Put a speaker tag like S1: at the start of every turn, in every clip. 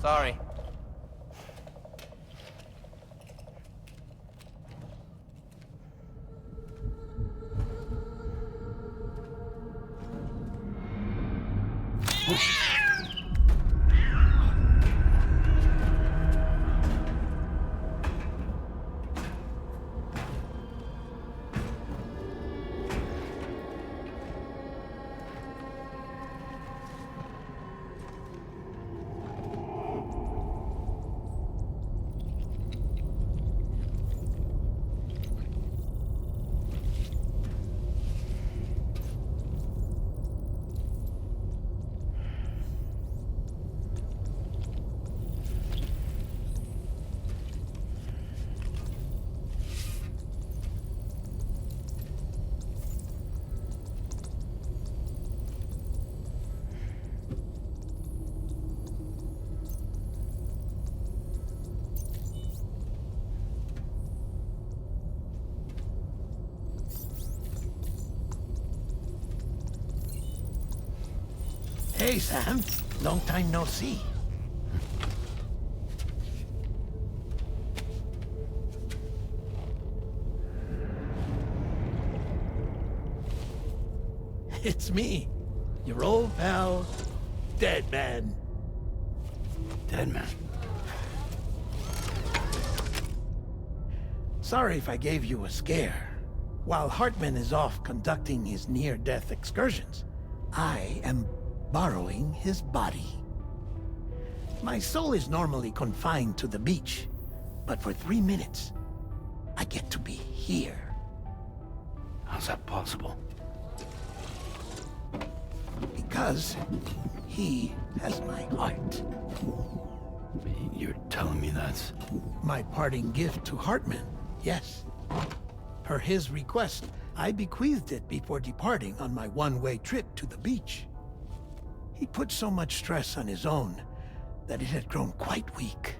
S1: Sorry.
S2: Hey, Sam. Long time no see. It's me, your old pal, Dead Man.
S3: Dead Man?
S2: Sorry if I gave you a scare. While Hartman is off conducting his near-death excursions, I am borrowing his body. My soul is normally confined to the beach, but for 3 minutes, I get to be here.
S3: How's that possible?
S2: Because he has my heart.
S3: You're telling me that's...
S2: My parting gift to Hartman, yes. Per his request, I bequeathed it before departing on my one-way trip to the beach. He put so much stress on his own that it had grown quite weak.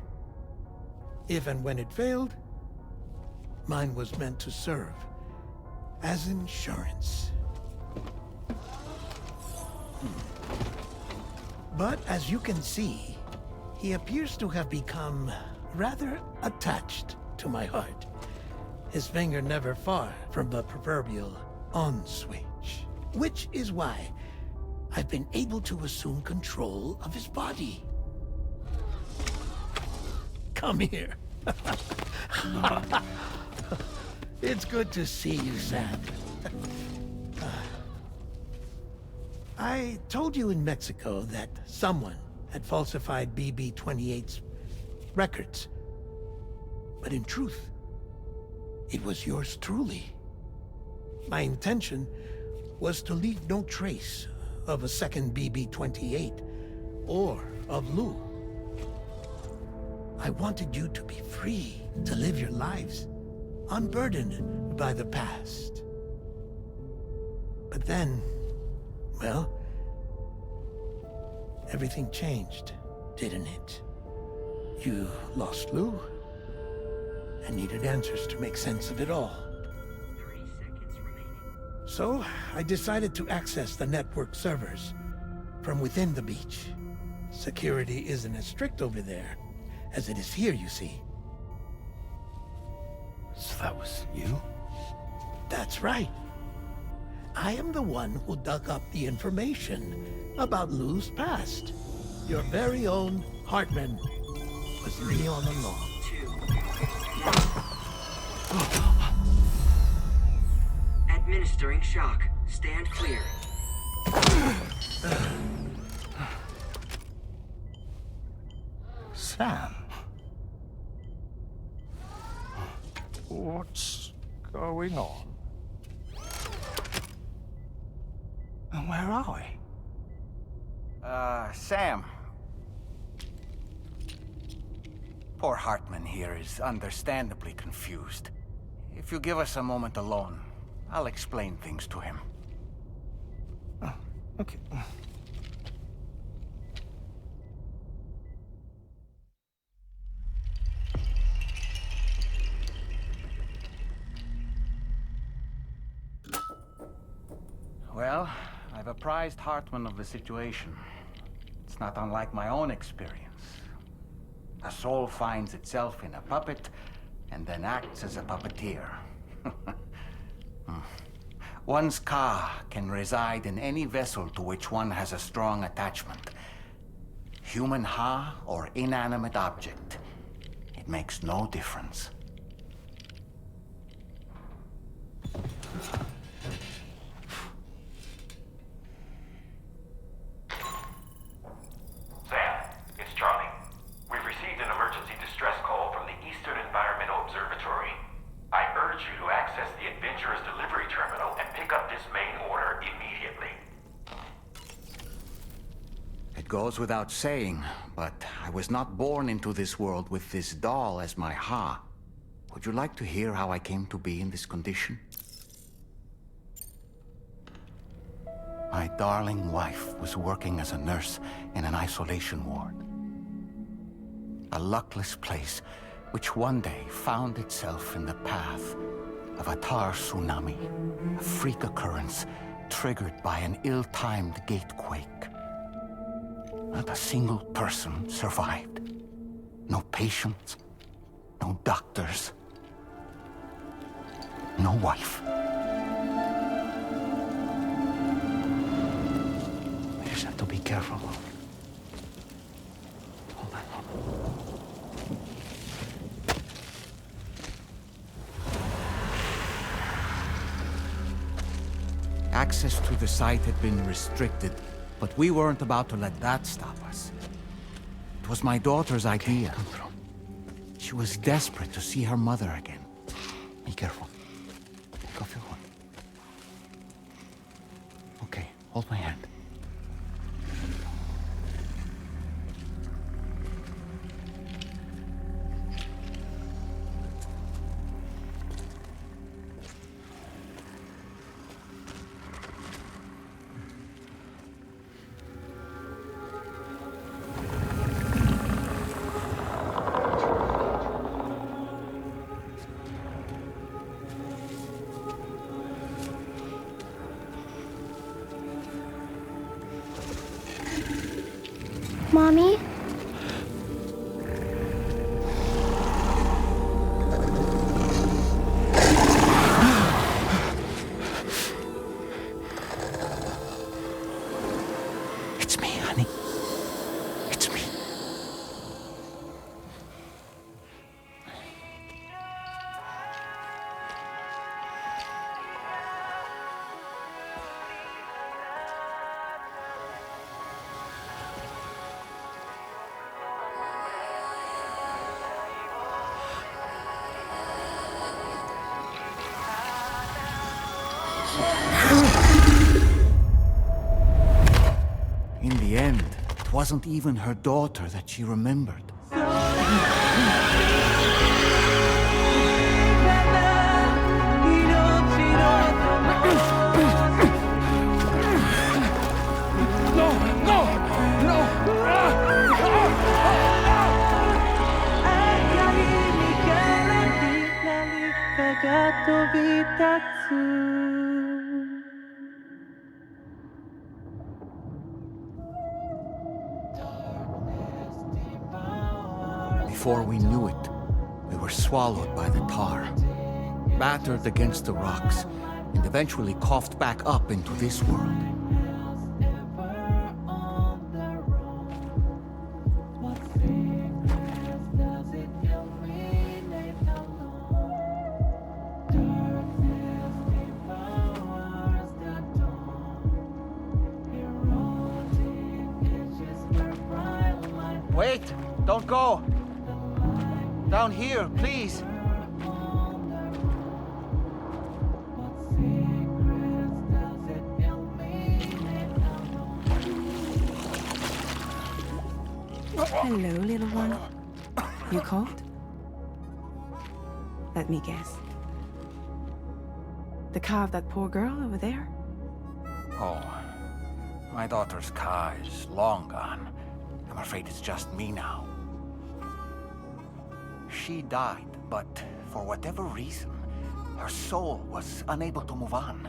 S2: If and when it failed, mine was meant to serve as insurance. But as you can see, he appears to have become rather attached to my heart. His finger never far from the proverbial on switch. Which is why I've been able to assume control of his body. Come here. It's good to see you, Sam. I told you in Mexico that someone had falsified BB-28's records. But in truth, it was yours truly. My intention was to leave no trace of a second BB-28 or of Lou. I wanted you to be free to live your lives, unburdened by the past. But then, well, everything changed, didn't it? You lost Lou, and needed answers to make sense of it all.
S4: 30 seconds remaining.
S2: So, I decided to access the network servers from within the beach. Security isn't as strict over there as it is here, you see.
S3: So that was you?
S2: That's right. I am the one who dug up the information about Lou's past. Your very own Hartman was me all along.
S4: 2. Administering shock. Stand clear.
S3: Sam? What's going on? And where are we?
S1: Sam. Poor Hartman here is understandably confused. If you give us a moment alone, I'll explain things to him.
S3: Oh, okay.
S1: Well, I've apprised Hartman of the situation. It's not unlike my own experience. A soul finds itself in a puppet and then acts as a puppeteer. One's ka can reside in any vessel to which one has a strong attachment. Human ha or inanimate object. It makes no difference.
S5: Sam, it's Charlie. We've received an emergency distress call from the Eastern Environmental Observatory. I urge you to access the Adventurer's delivery terminal and pick up this main order immediately.
S1: It goes without saying, but I was not born into this world with this doll as my ha. Would you like to hear how I came to be in this condition? My darling wife was working as a nurse in an isolation ward. A luckless place which one day found itself in the path of a tar tsunami, a freak occurrence triggered by an ill-timed gatequake. Not a single person survived. No patients, no doctors, no wife. We just have to be careful. Hold on. Access to the site had been restricted, but we weren't about to let that stop us. It was my daughter's idea. She was desperate to see her mother again. Be careful. Take off your hood. Okay, hold my hand.
S6: Mommy?
S1: It's me, honey. It's me. In the end, it wasn't even her daughter that she remembered. Before we knew it, we were swallowed by the tar, battered against the rocks, and eventually coughed back up into this world. Wait! Don't go! Down here, please!
S7: Hello, little one. You cold? Let me guess. The car of that poor girl over there?
S1: Oh, my daughter's car is long gone. I'm afraid it's just me now. She died, but for whatever reason, her soul was unable to move on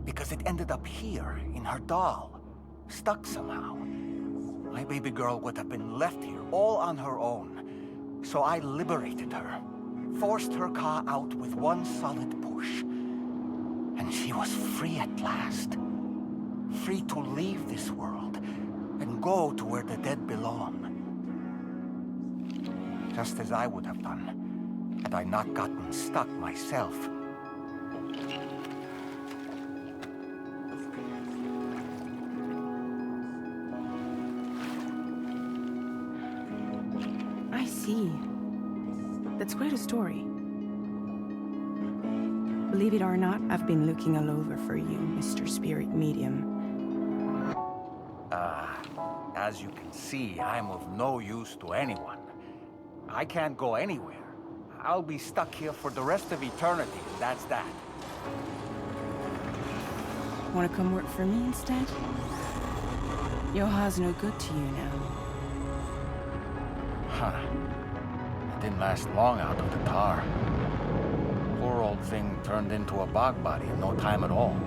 S1: because it ended up here in her doll, stuck somehow. My baby girl would have been left here all on her own, So I liberated her, forced her car out with one solid push. And she was free at last. Free to leave this world and go to where the dead belong. Just as I would have done had I not gotten stuck myself.
S7: I see. That's quite a story. Believe it or not, I've been looking all over for you, Mr. Spirit Medium.
S1: As you can see, I'm of no use to anyone. I can't go anywhere. I'll be stuck here for the rest of eternity, and that's that.
S7: Wanna come work for me instead? Yoha's no good to you now.
S1: Huh. It didn't last long out of the tar. Poor old thing turned into a bog body in no time at all.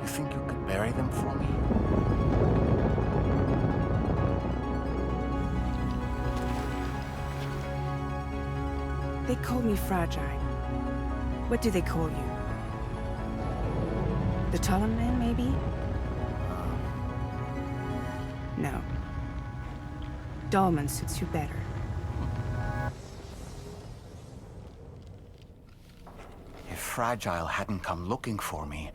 S1: You think you could bury them for me?
S7: They call me fragile. What do they call you? The taller man, maybe? No. Dolman suits you better.
S1: If Fragile hadn't come looking for me,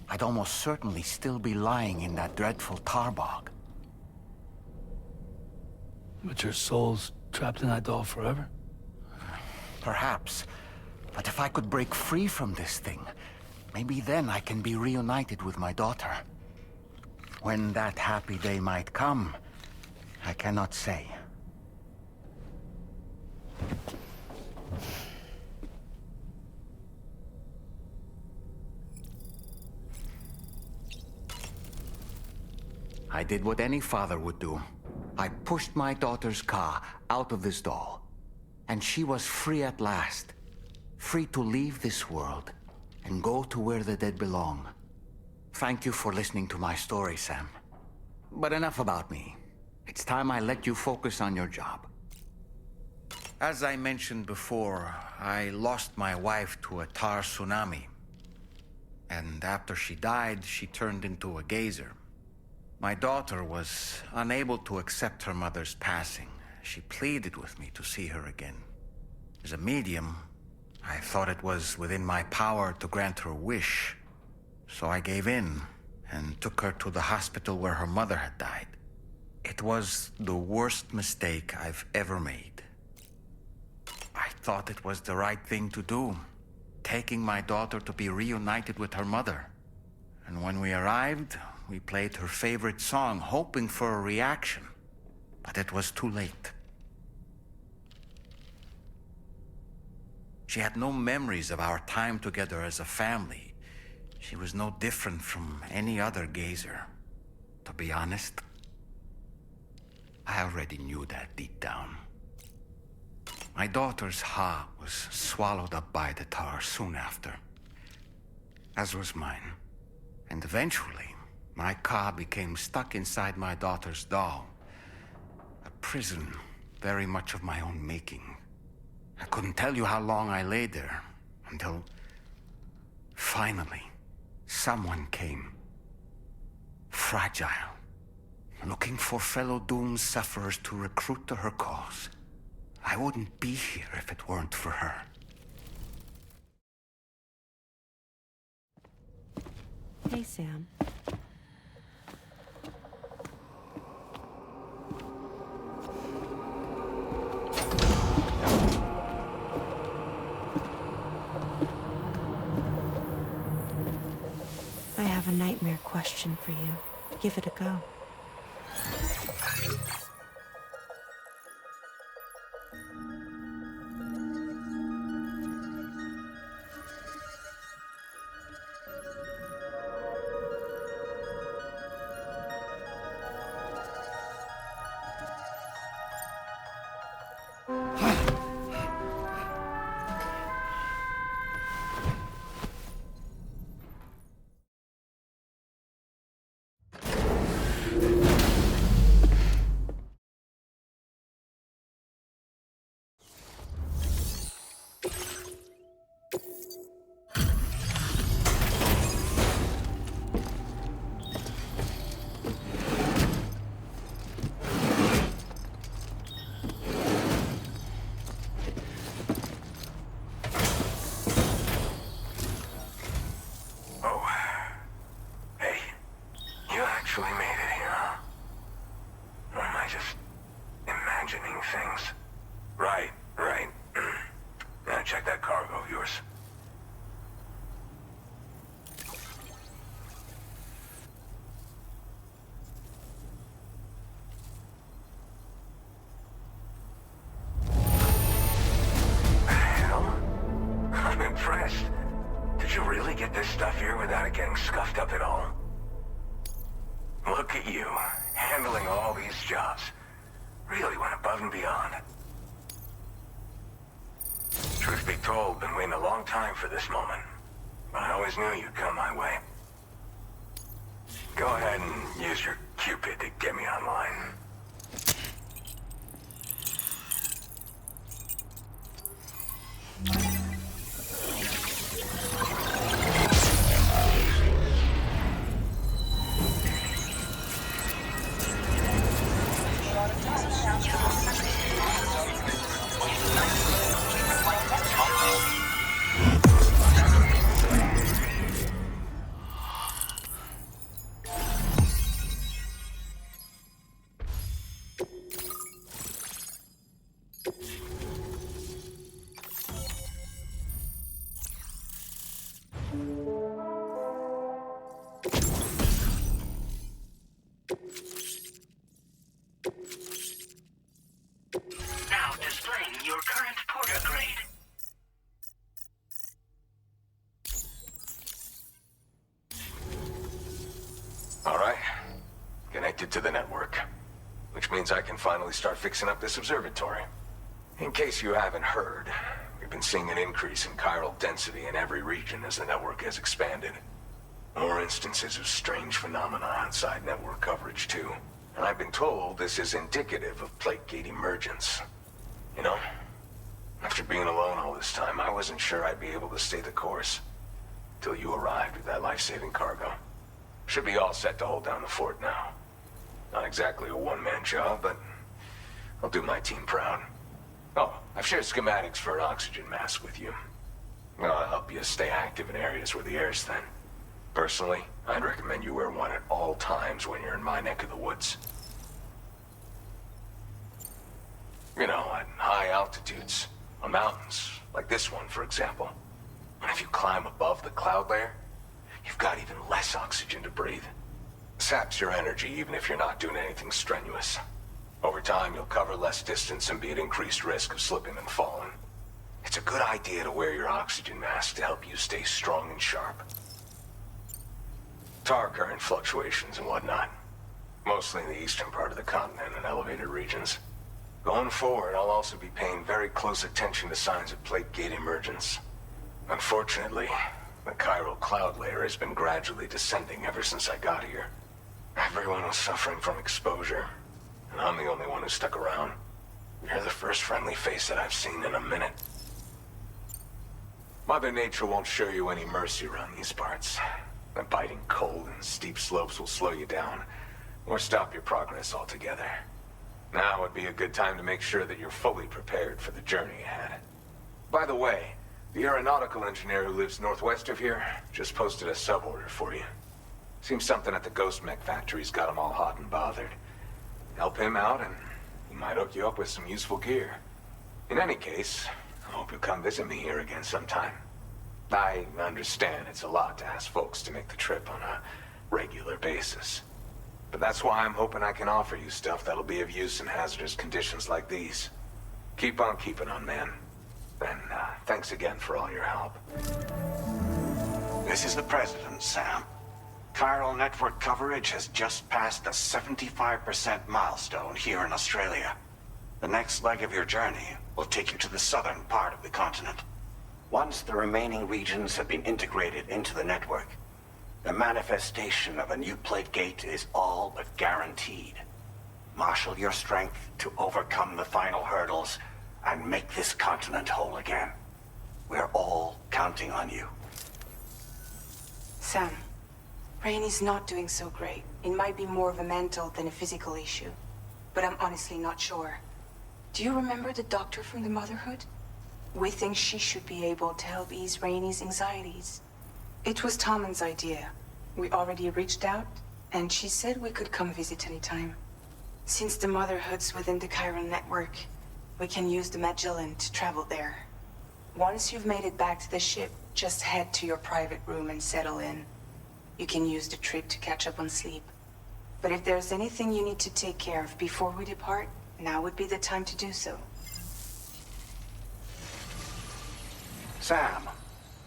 S1: I'd almost certainly still be lying in that dreadful tar bog.
S3: But your soul's trapped in that doll forever?
S1: Perhaps. But if I could break free from this thing, maybe then I can be reunited with my daughter. When that happy day might come, I cannot say. I did what any father would do. I pushed my daughter's car out of this doll. And she was free at last. Free to leave this world and go to where the dead belong. Thank you for listening to my story, Sam. But enough about me. It's time I let you focus on your job. As I mentioned before, I lost my wife to a tar tsunami. And after she died, she turned into a geyser. My daughter was unable to accept her mother's passing. She pleaded with me to see her again. As a medium, I thought it was within my power to grant her wish. So I gave in and took her to the hospital where her mother had died. It was the worst mistake I've ever made. I thought it was the right thing to do, taking my daughter to be reunited with her mother. And when we arrived, we played her favorite song, hoping for a reaction. But it was too late. She had no memories of our time together as a family. She was no different from any other gazer. To be honest, I already knew that deep down. My daughter's heart was swallowed up by the tar soon after, as was mine. And eventually, my car became stuck inside my daughter's doll. A prison very much of my own making. I couldn't tell you how long I lay there, until finally, someone came. Fragile. Looking for fellow doomed sufferers to recruit to her cause. I wouldn't be here if it weren't for her.
S7: Hey, Sam. I have a nightmare question for you. Give it a go.
S6: things. Right. Now check that cargo of yours. Hell, I'm impressed. Did you really get this stuff here without it getting scuffed up at all? Look at you, handling all these jobs. Really went above and beyond. Truth be told, been waiting a long time for this moment. But I always knew you'd come my way. Go ahead and use your Cupid to get me online.
S8: Now displaying your current porter grade.
S6: All right. Connected to the network. Which means I can finally start fixing up this observatory. In case you haven't heard, we've been seeing an increase in chiral density in every region as the network has expanded. More instances of strange phenomena outside network coverage, too. And I've been told this is indicative of plate gate emergence. You know, after being alone all this time, I wasn't sure I'd be able to stay the course. Till you arrived with that life-saving cargo. Should be all set to hold down the fort now. Not exactly a one-man job, but I'll do my team proud. Oh, I've shared schematics for an oxygen mask with you. I'll help you stay active in areas where the air's thin. Personally, I'd recommend you wear one at all times when you're in my neck of the woods. You know, at high altitudes, on mountains, like this one, for example. And if you climb above the cloud layer, you've got even less oxygen to breathe. Saps your energy even if you're not doing anything strenuous. Over time, you'll cover less distance and be at increased risk of slipping and falling. It's a good idea to wear your oxygen mask to help you stay strong and sharp. Tar current fluctuations and whatnot. Mostly in the eastern part of the continent and elevated regions. Going forward, I'll also be paying very close attention to signs of plate gate emergence. Unfortunately, the chiral cloud layer has been gradually descending ever since I got here. Everyone was suffering from exposure, and I'm the only one who stuck around. You're the first friendly face that I've seen in a minute. Mother Nature won't show you any mercy around these parts. The biting cold and steep slopes will slow you down, or stop your progress altogether. Now would be a good time to make sure that you're fully prepared for the journey ahead. By the way, the aeronautical engineer who lives northwest of here just posted a sub-order for you. Seems something at the Ghost Mech factory's got him all hot and bothered. Help him out and he might hook you up with some useful gear. In any case, I hope you'll come visit me here again sometime. I understand it's a lot to ask folks to make the trip on a regular basis. But that's why I'm hoping I can offer you stuff that'll be of use in hazardous conditions like these. Keep on keeping on, man. And thanks again for all your help.
S9: This is the President, Sam. Chiral network coverage has just passed the 75% milestone here in Australia. The next leg of your journey will take you to the southern part of the continent. Once the remaining regions have been integrated into the network, the manifestation of a new plate gate is all but guaranteed. Marshal your strength to overcome the final hurdles and make this continent whole again. We're all counting on you.
S7: Sam, Rainey's not doing so great. It might be more of a mental than a physical issue, but I'm honestly not sure. Do you remember the doctor from the Motherhood? We think she should be able to help ease Rainey's anxieties. It was Tommen's idea. We already reached out, and she said we could come visit anytime. Since the Motherhood's within the chiral network, We can use the Magellan to travel there. Once you've made it back to the ship, just head to your private room and settle in. You can use the trip to catch up on sleep. But if there's anything you need to take care of before we depart, now would be the time to do so.
S9: Sam,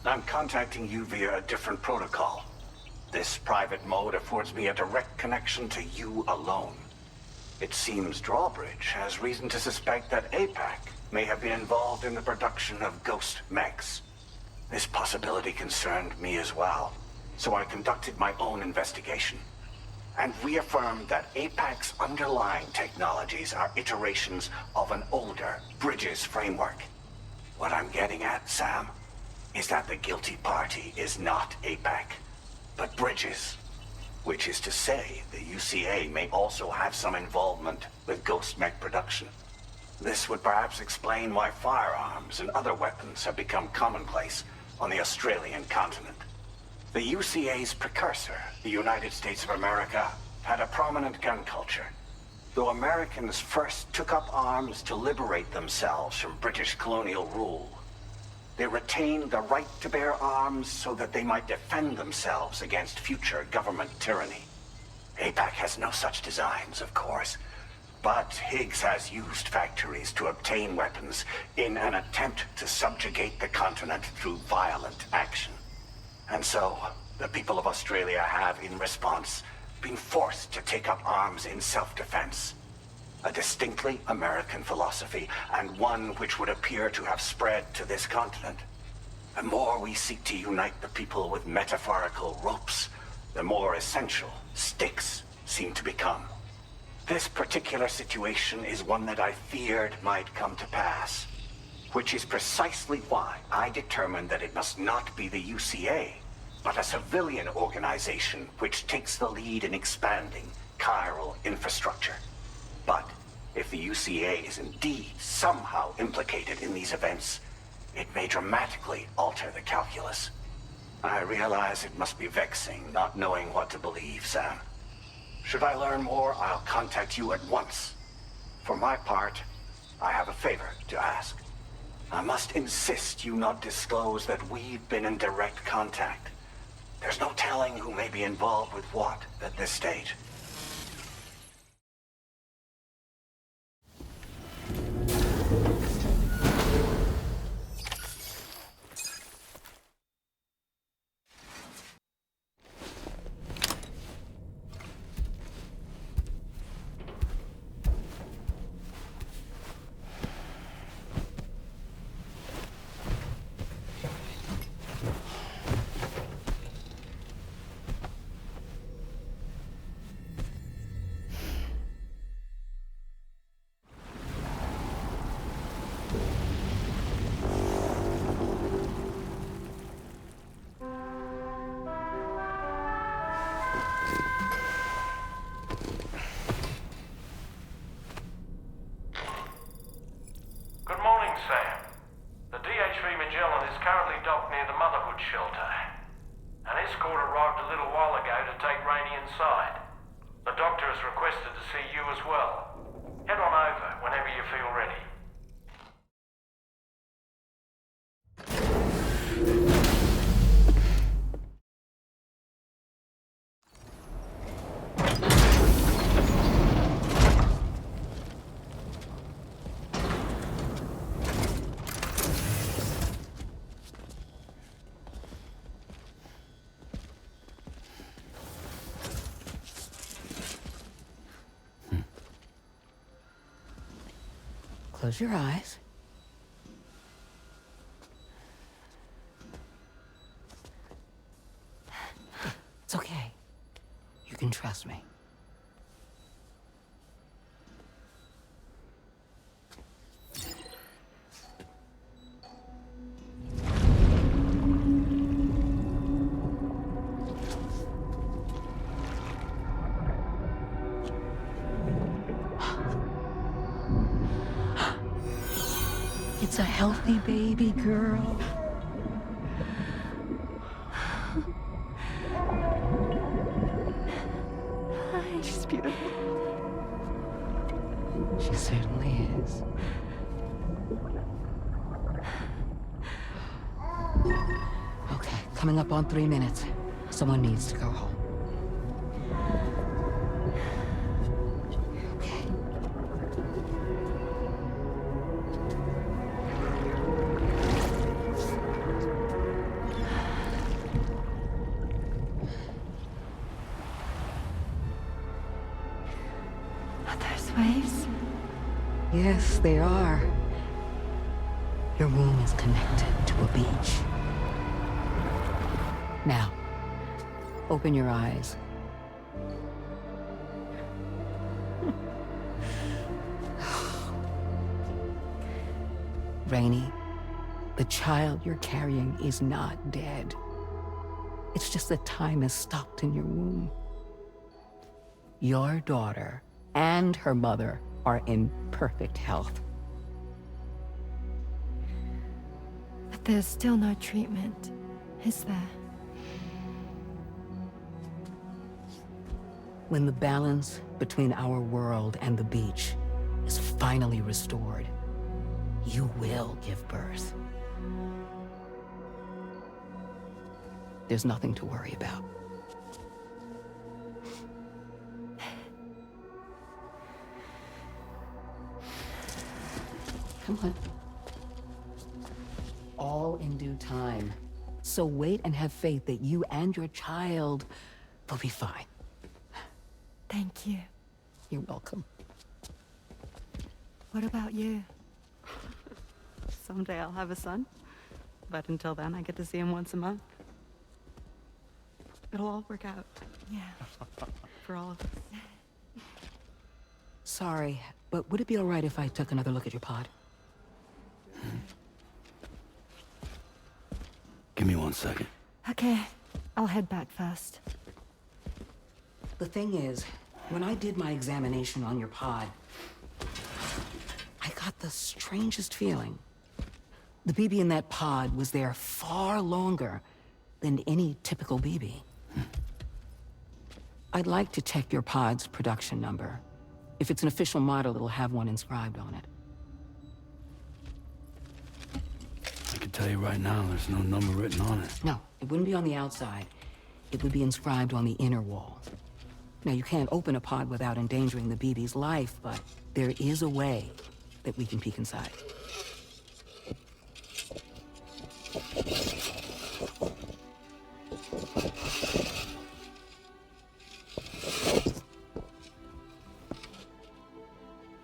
S9: I'm contacting you via a different protocol. This private mode affords me a direct connection to you alone. It seems Drawbridge has reason to suspect that APAC may have been involved in the production of ghost mechs. This possibility concerned me as well, so I conducted my own investigation and reaffirmed that APAC's underlying technologies are iterations of an older Bridges framework. What I'm getting at, Sam, is that the guilty party is not APAC, but Bridges. Which is to say, the UCA may also have some involvement with ghost mech production. This would perhaps explain why firearms and other weapons have become commonplace on the Australian continent. The UCA's precursor, the United States of America, had a prominent gun culture. Though Americans first took up arms to liberate themselves from British colonial rule, they retained the right to bear arms so that they might defend themselves against future government tyranny. APAC has no such designs, of course, but Higgs has used factories to obtain weapons in an attempt to subjugate the continent through violent action. And so, the people of Australia have, in response, been forced to take up arms in self-defense. A distinctly American philosophy, and one which would appear to have spread to this continent. The more we seek to unite the people with metaphorical ropes, the more essential sticks seem to become. This particular situation is one that I feared might come to pass, which is precisely why I determined that it must not be the UCA, but a civilian organization which takes the lead in expanding chiral infrastructure. But if the UCA is indeed somehow implicated in these events, it may dramatically alter the calculus. I realize it must be vexing not knowing what to believe, Sam. Should I learn more, I'll contact you at once. For my part, I have a favor to ask. I must insist you not disclose that we've been in direct contact. There's no telling who may be involved with what at this stage.
S5: Shelter. An escort arrived a little while ago to take Rainey inside. The doctor has requested to see you as well. Head on over whenever you feel ready.
S10: Close your eyes. It's okay. You can trust me. It's a healthy baby girl. She's beautiful. She certainly is. Okay, coming up on 3 minutes. Someone needs to go home. Okay.
S11: Are those waves?
S10: Yes, they are. Your womb is connected to a beach. Now, open your eyes. Rainey, the child you're carrying is not dead. It's just that time has stopped in your womb. Your daughter and her mother are in perfect health.
S11: But there's still no treatment, is there?
S10: When the balance between our world and the beach is finally restored, you will give birth. There's nothing to worry about. Come on. All in due time. So wait and have faith that you and your child will be fine.
S11: Thank you.
S10: You're welcome.
S11: What about you?
S12: Someday I'll have a son, but until then I get to see him once a month. It'll all work out.
S11: Yeah.
S12: For all of us.
S10: Sorry, but would it be all right if I took another look at your pod?
S3: Give me 1 second.
S11: Okay, I'll head back first.
S10: The thing is, when I did my examination on your pod, I got the strangest feeling. The BB in that pod was there far longer than any typical BB. I'd like to check your pod's production number. If it's an official model, it'll have one inscribed on it.
S3: I can tell you right now, there's no number written on it.
S10: No, it wouldn't be on the outside. It would be inscribed on the inner wall. Now, you can't open a pod without endangering the BB's life, but there is a way that we can peek inside.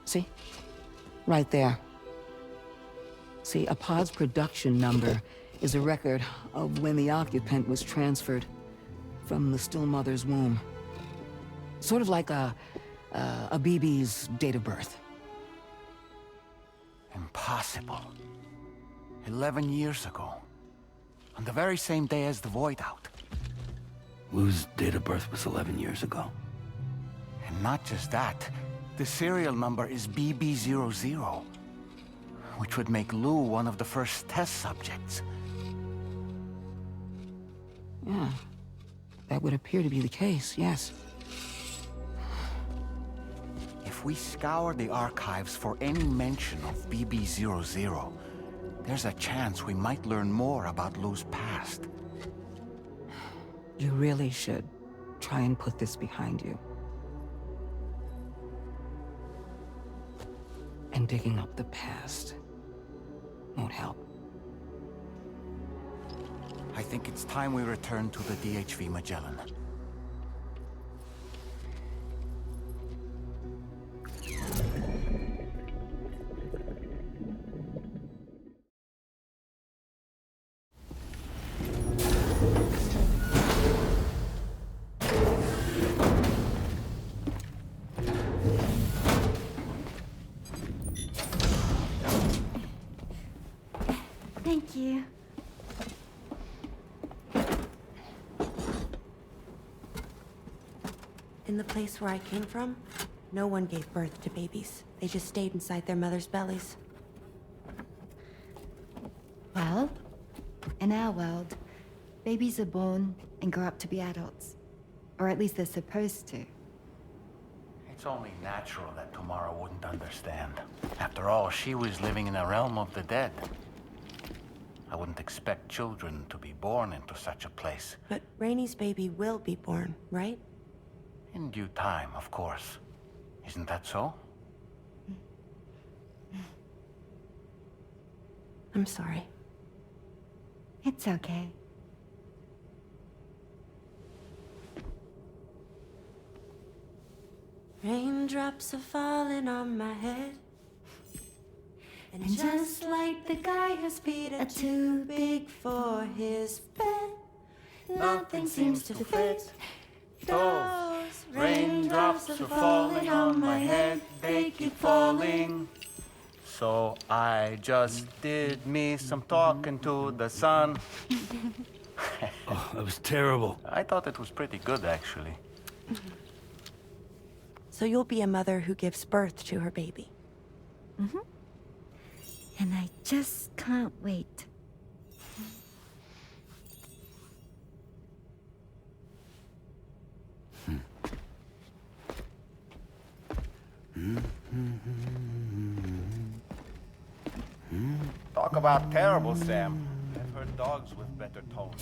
S10: See? Right there. See, a pod's production number is a record of when the occupant was transferred from the still mother's womb. Sort of like a BB's date of birth.
S1: Impossible. 11 years ago. On the very same day as the void out.
S3: Lou's date of birth was 11 years ago.
S1: And not just that, the serial number is BB00, which would make Lou one of the first test subjects.
S10: Yeah, that would appear to be the case, yes.
S1: If we scour the archives for any mention of BB00, there's a chance we might learn more about Lou's past.
S10: You really should try and put this behind you. And digging up the past won't help.
S1: I think it's time we return to the DHV Magellan.
S11: Thank you.
S13: In the place where I came from, no one gave birth to babies. They just stayed inside their mother's bellies.
S11: Well, in our world, babies are born and grow up to be adults. Or at least they're supposed to.
S1: It's only natural that Tamara wouldn't understand. After all, she was living in a realm of the dead. I wouldn't expect children to be born into such a place.
S13: But Rainey's baby will be born, right?
S1: In due time, of course. Isn't that so?
S13: I'm sorry.
S11: It's okay.
S13: Raindrops are falling on my head.
S11: And just like the guy whose feet are too big for his bed, nothing seems to fit. Those raindrops are falling on my head, they keep falling.
S1: So I just did me some talking to the sun.
S3: Oh, that was terrible.
S1: I thought it was pretty good, actually.
S13: So you'll be a mother who gives birth to her baby.
S11: Mm-hmm. And I just can't wait.
S1: Talk about terrible, Sam. I've heard dogs with better tones.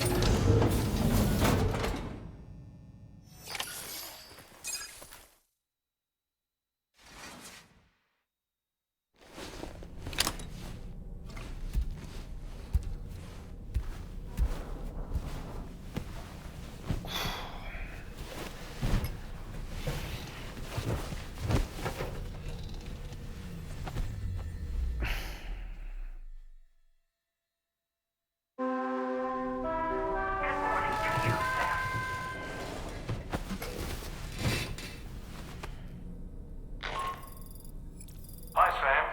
S5: Hi, Sam.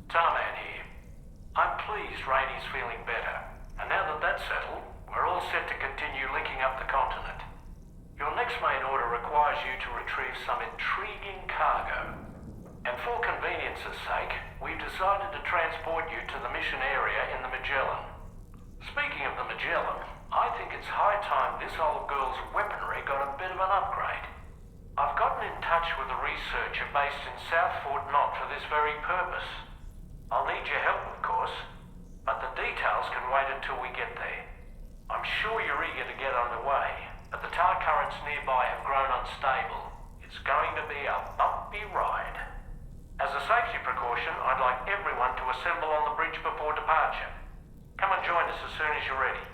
S5: Tarman here. I'm pleased Rainey's feeling better. And now that that's settled, we're all set to continue linking up the continent. Your next main order requires you to retrieve some intriguing cargo. And for convenience's sake, we've decided to transport you to the mission area in the Magellan. Speaking of the Magellan, I think it's high time this old girl's weaponry got a bit of an upgrade. I've gotten in touch with a researcher based in South Fort Knott for this very purpose. I'll need your help, of course, but the details can wait until we get there. I'm sure you're eager to get underway, but the tar currents nearby have grown unstable. It's going to be a bumpy ride. As a safety precaution, I'd like everyone to assemble on the bridge before departure. Come and join us as soon as you're ready.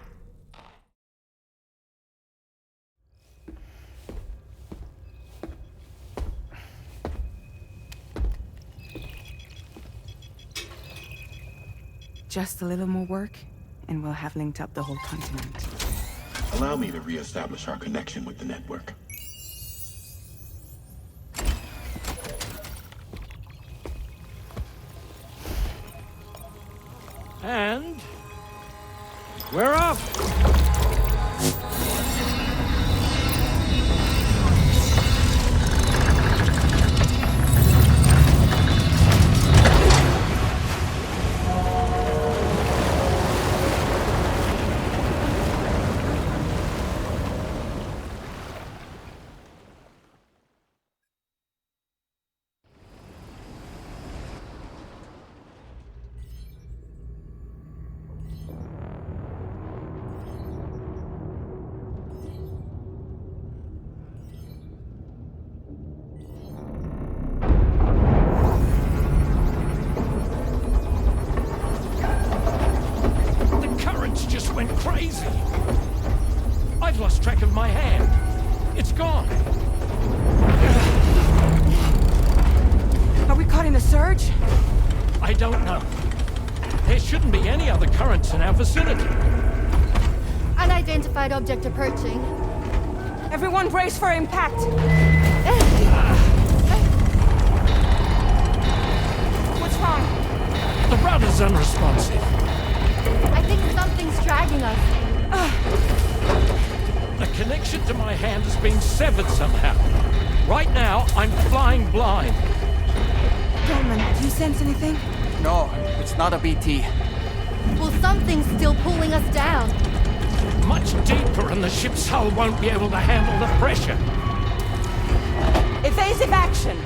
S14: Just a little more work, and we'll have linked up the whole continent.
S15: Allow me to reestablish our connection with the network.
S2: And we're off! Crazy! I've lost track of my hand. It's gone.
S14: Are we caught in a surge?
S2: I don't know. There shouldn't be any other currents in our vicinity.
S11: Unidentified object approaching.
S14: Everyone brace for impact. What's wrong?
S2: The rudder's unresponsive.
S11: I think something's dragging us.
S2: The connection to my hand has been severed somehow. Right now, I'm flying blind.
S14: Dolman, do you sense anything?
S1: No, it's not a BT.
S11: Well, something's still pulling us down.
S2: Much deeper, and the ship's hull won't be able to handle the pressure.
S16: Evasive action!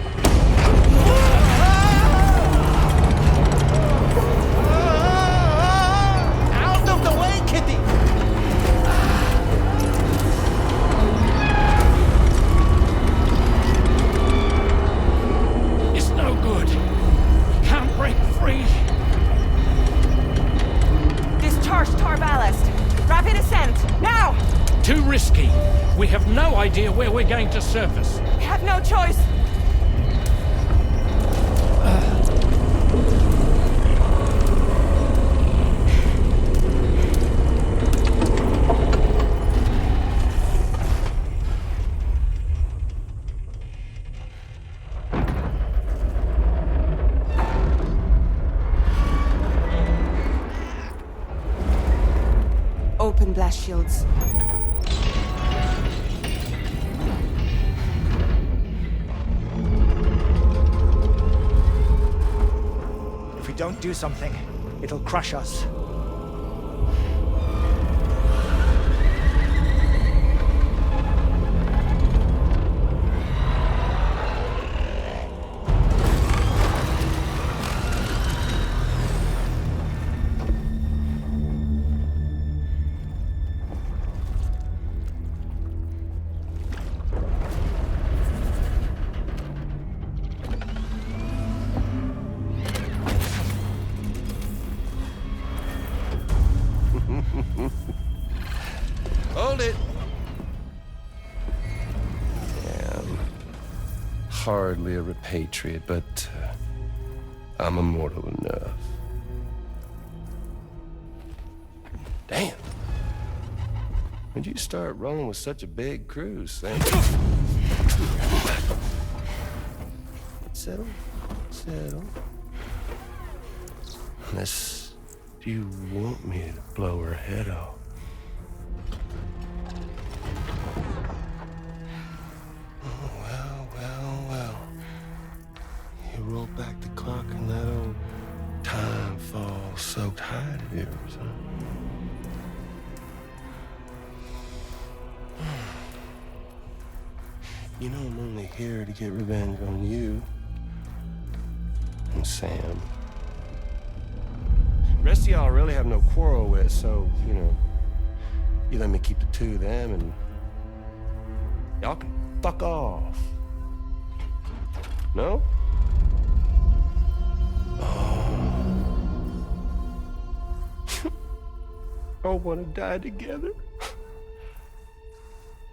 S2: Out of the way, Kitty!
S17: It's no good. Can't break free.
S16: Discharge tar ballast. Rapid ascent, now!
S17: Too risky. We have no idea where we're going to surface.
S16: We have no choice.
S13: Open blast shields.
S18: If we don't do something, it'll crush us.
S19: Hold it! Yeah, I'm hardly a repatriate, but I'm immortal enough. Damn. When'd you start rolling with such a big crew, Sam? Settle. Unless you want me to blow her head off. Well. You roll back the clock and that old time fall soaked hide of yours, huh? You know I'm only here to get revenge on you and Sam. The rest of y'all really have no quarrel with, so, you know, you let me keep the two of them and y'all can fuck off. No? All want to die together?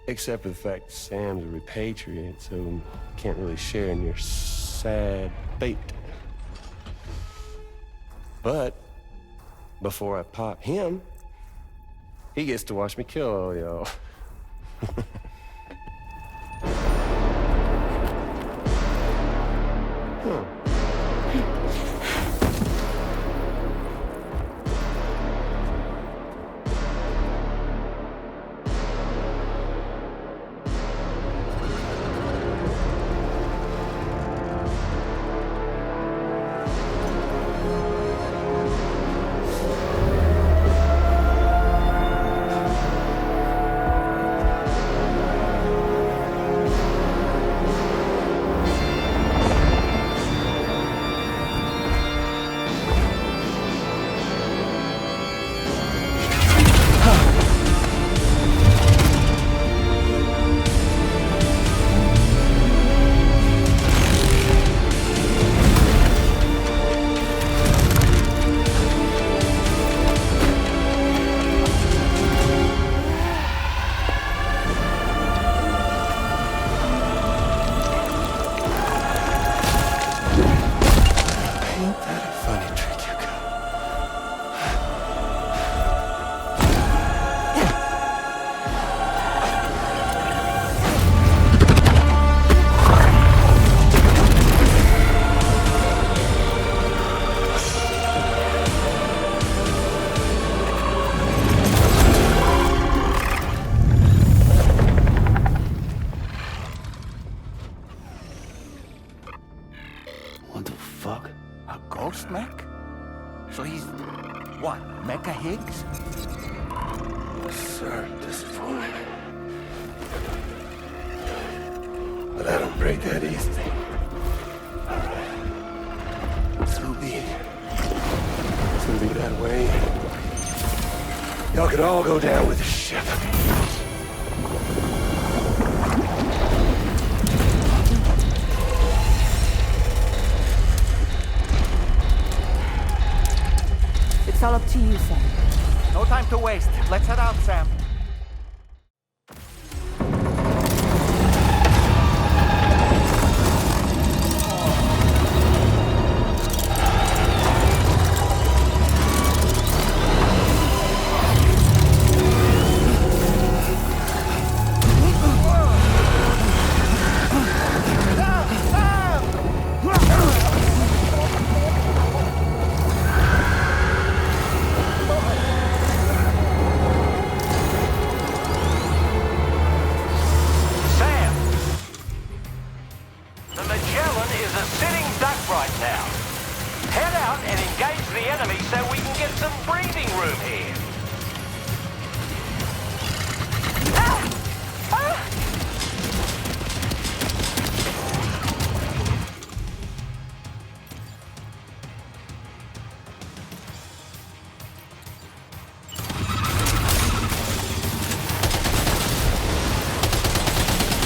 S19: Except for the fact that Sam's a repatriate, so can't really share in your sad fate. But before I pop him, he gets to watch me kill all y'all. But I don't break that easy. So be it. It's gonna be that way. Y'all could all go down with the ship.
S16: It's all up to you, Sam.
S18: No time to waste. Let's head out, Sam.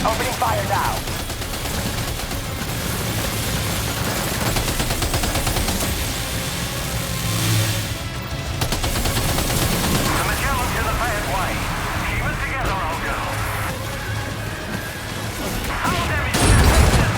S5: Opening fire now. The Magellan to the bad way. Keep it together, old girl. How damn it, engaging.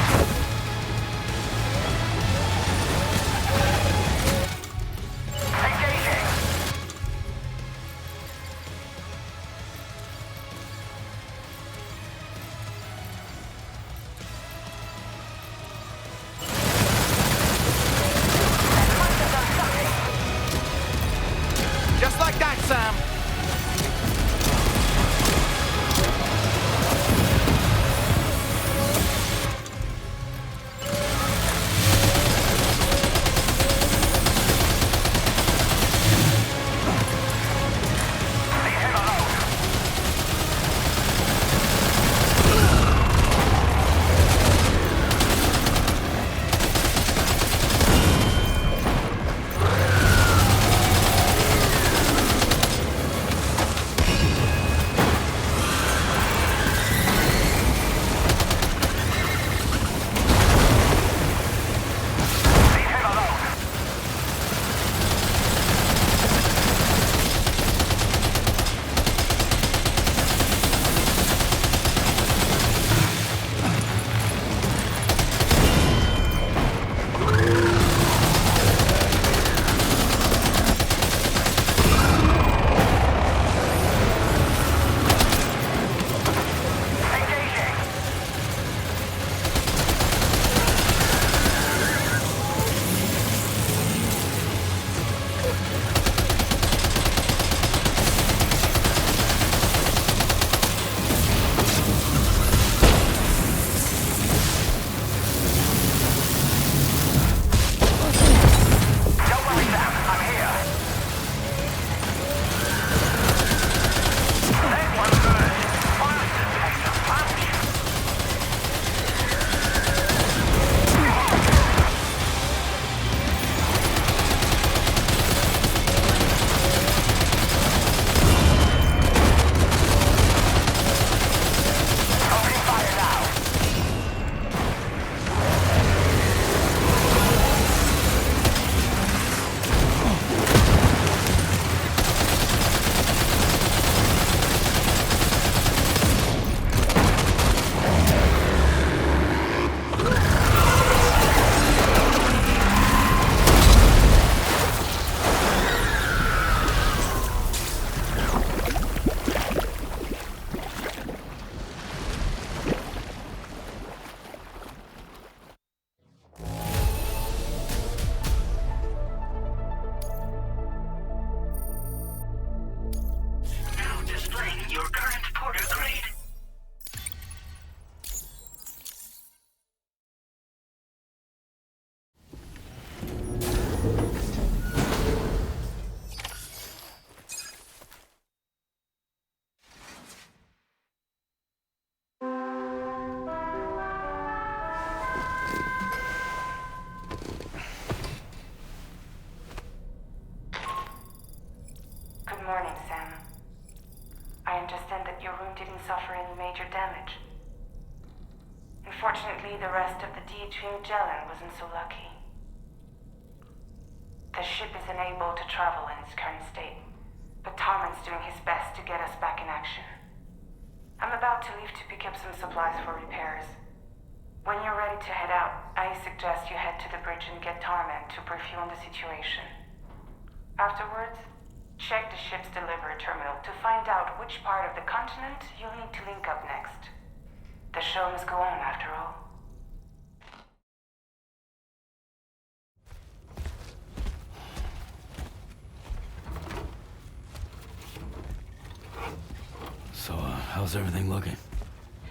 S20: Good morning, Sam. I understand that your room didn't suffer any major damage. Unfortunately, the rest of the DHV Magellan wasn't so lucky. The ship is unable to travel in its current state, but Tarman's doing his best to get us back in action. I'm about to leave to pick up some supplies for repairs. When you're ready to head out, I suggest you head to the bridge and get Tarman to brief you on the situation. Afterwards, check the ship's delivery terminal to find out which part of the continent you'll need to link up next. The show must go on, after all.
S17: So, how's everything looking?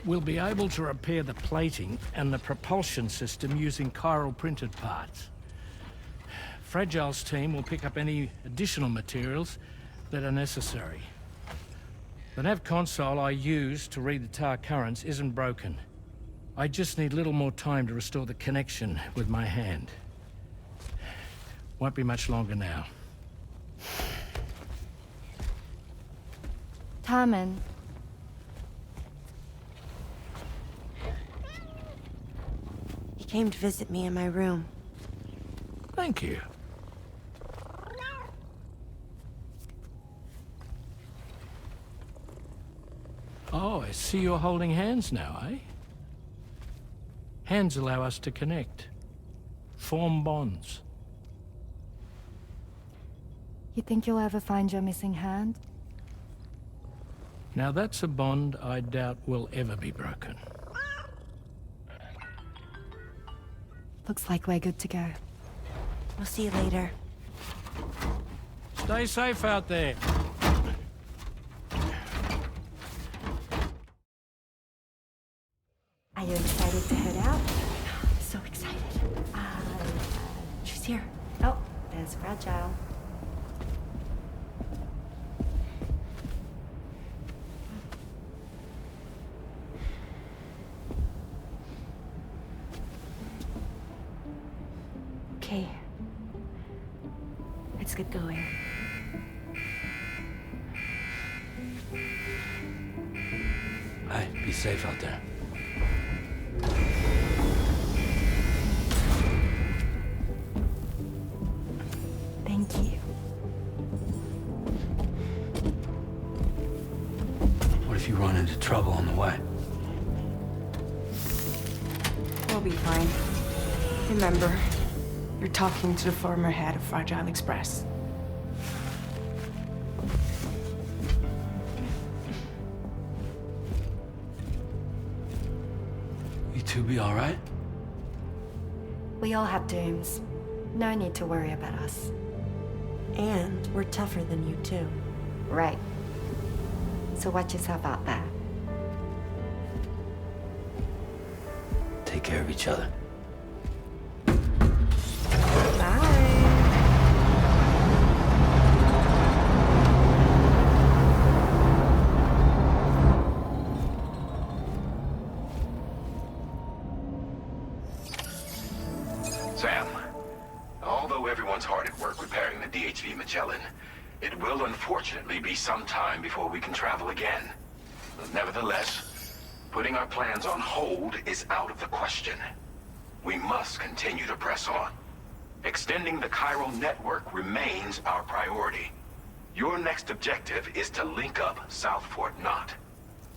S17: We'll be able to repair the plating and the propulsion system using chiral printed parts. Fragile's team will pick up any additional materials that are necessary. The nav console I use to read the tower currents isn't broken. I just need a little more time to restore the connection with my hand. Won't be much longer now.
S11: Tarman.
S13: He came to visit me in my room.
S17: Thank you. Oh, I see you're holding hands now, eh? Hands allow us to connect. Form bonds.
S11: You think you'll ever find your missing hand?
S17: Now that's a bond I doubt will ever be broken.
S11: Looks like we're good to go.
S13: We'll see you later.
S17: Stay safe out there.
S13: Are you excited to head out? So excited. She's here.
S11: Oh, there's Fragile.
S13: Okay. Let's get going.
S3: Hey, be safe out there.
S11: Thank you.
S3: What if you run into trouble on the way?
S7: We'll be fine. Remember, you're talking to the former head of Fragile Express.
S3: You two be all right?
S11: We all have dooms. No need to worry about us.
S13: And we're tougher than you, too.
S11: Right. So watch yourself out there.
S3: Take care of each other.
S5: Sam, although everyone's hard at work repairing the DHV Magellan, it will unfortunately be some time before we can travel again. Nevertheless, putting our plans on hold is out of the question. We must continue to press on. Extending the chiral network remains our priority. Your next objective is to link up South Fort Knot.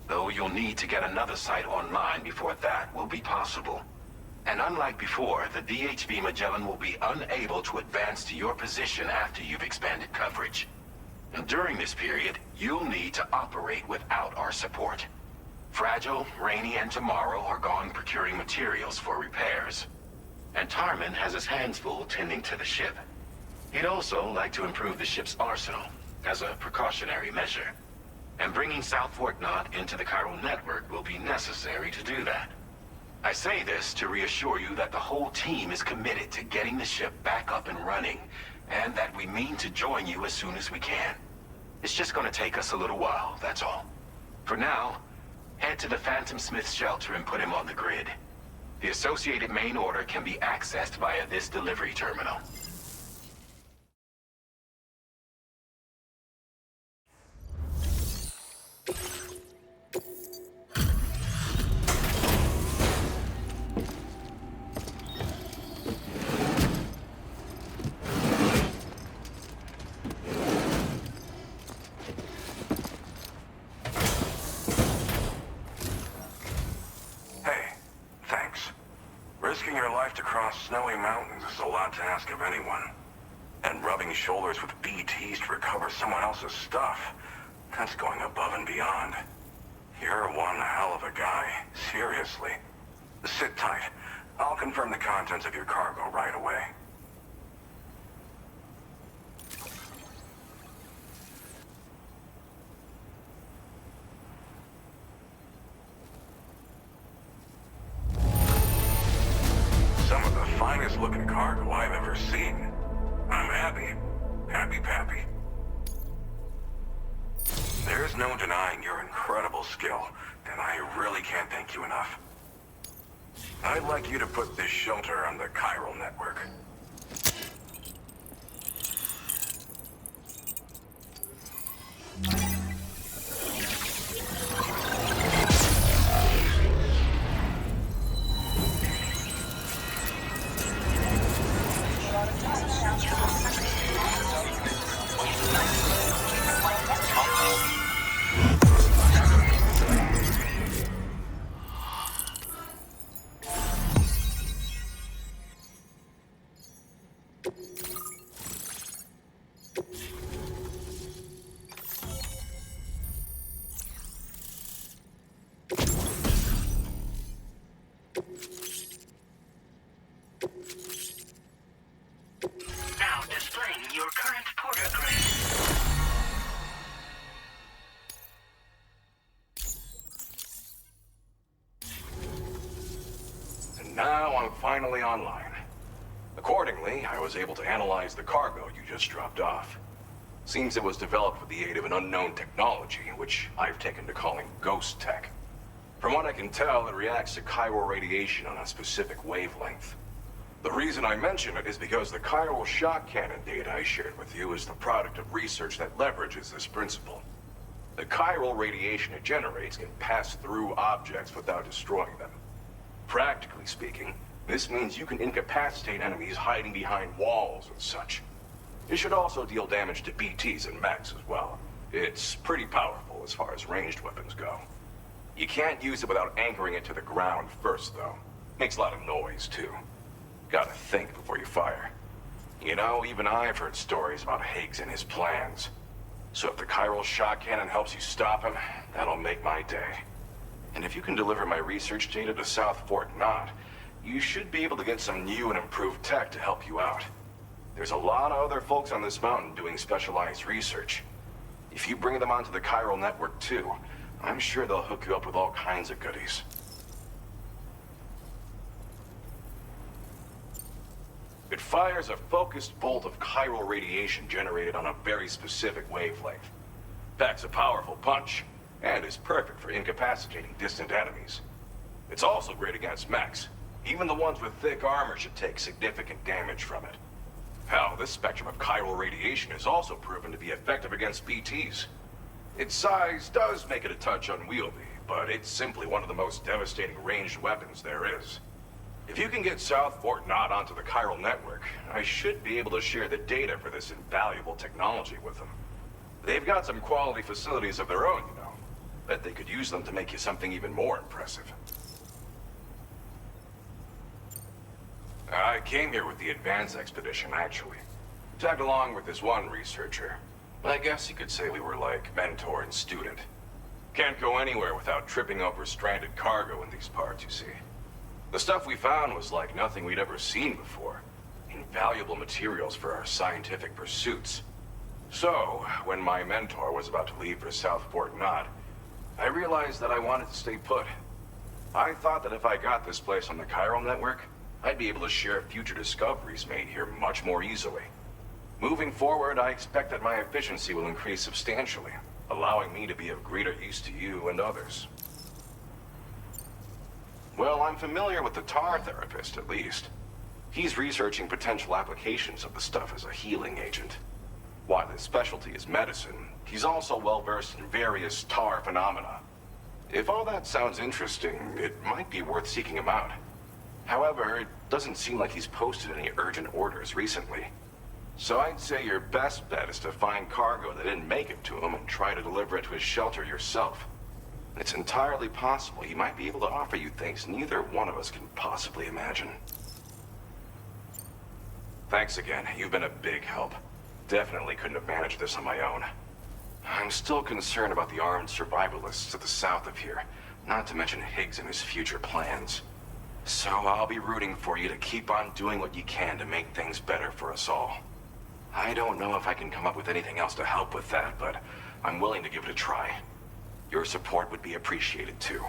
S5: Though you'll need to get another site online before that will be possible. And unlike before, the DHV Magellan will be unable to advance to your position after you've expanded coverage. And during this period, you'll need to operate without our support. Fragile, Rainy, and Tomorrow are gone procuring materials for repairs. And Tarman has his hands full tending to the ship. He'd also like to improve the ship's arsenal, as a precautionary measure. And bringing South Fort Knot into the chiral network will be necessary to do that. I say this to reassure you that the whole team is committed to getting the ship back up and running, and that we mean to join you as soon as we can. It's just gonna take us a little while, that's all. For now, head to the Phantom Smith's shelter and put him on the grid. The associated main order can be accessed via this delivery terminal.
S21: snowy mountains is a lot to ask of anyone. And rubbing shoulders with BTs to recover someone else's stuff, that's going above and beyond. You're one hell of a guy, seriously. Sit tight. I'll confirm the contents of your cargo right away. Some of the finest looking cargo I've ever seen. I'm happy. Happy-pappy. There's no denying your incredible skill, and I really can't thank you enough. I'd like you to put this shelter on the chiral network.
S8: Now displaying your current porter grade.
S21: And now I'm finally online. Accordingly, I was able to analyze the cargo you just dropped off. Seems it was developed with the aid of an unknown technology, which I've taken to calling ghost tech. From what I can tell, it reacts to chiral radiation on a specific wavelength. The reason I mention it is because the chiral shock cannon data I shared with you is the product of research that leverages this principle. The chiral radiation it generates can pass through objects without destroying them. Practically speaking, this means you can incapacitate enemies hiding behind walls and such. It should also deal damage to BTs and mechs as well. It's pretty powerful as far as ranged weapons go. You can't use it without anchoring it to the ground first, though. Makes a lot of noise, too. Gotta think before you fire. You know, even I've heard stories about Higgs and his plans. So if the chiral shock cannon helps you stop him, that'll make my day. And if you can deliver my research data to South Fort Knott, you should be able to get some new and improved tech to help you out. There's a lot of other folks on this mountain doing specialized research. If you bring them onto the chiral network too, I'm sure they'll hook you up with all kinds of goodies. It fires a focused bolt of chiral radiation generated on a very specific wavelength. Packs a powerful punch, and is perfect for incapacitating distant enemies. It's also great against mechs. Even the ones with thick armor should take significant damage from it. Hell, this spectrum of chiral radiation is also proven to be effective against BTs. Its size does make it a touch unwieldy, but it's simply one of the most devastating ranged weapons there is. If you can get South Fort Knott onto the chiral network, I should be able to share the data for this invaluable technology with them. They've got some quality facilities of their own, you know. Bet they could use them to make you something even more impressive. I came here with the advance expedition, actually. Tagged along with this one researcher. I guess you could say we were like mentor and student. Can't go anywhere without tripping over stranded cargo in these parts, you see. The stuff we found was like nothing we'd ever seen before. Invaluable materials for our scientific pursuits. So, when my mentor was about to leave for South Fort Knott, I realized that I wanted to stay put. I thought that if I got this place on the chiral network, I'd be able to share future discoveries made here much more easily. Moving forward, I expect that my efficiency will increase substantially, allowing me to be of greater use to you and others. Well, I'm familiar with the tar therapist, at least. He's researching potential applications of the stuff as a healing agent. While his specialty is medicine, he's also well-versed in various tar phenomena. If all that sounds interesting, it might be worth seeking him out. However, it doesn't seem like he's posted any urgent orders recently. So I'd say your best bet is to find cargo that didn't make it to him and try to deliver it to his shelter yourself. It's entirely possible he might be able to offer you things neither one of us can possibly imagine. Thanks again. You've been a big help. Definitely couldn't have managed this on my own. I'm still concerned about the armed survivalists to the south of here, not to mention Higgs and his future plans. So I'll be rooting for you to keep on doing what you can to make things better for us all. I don't know if I can come up with anything else to help with that, but I'm willing to give it a try. Your support would be appreciated too.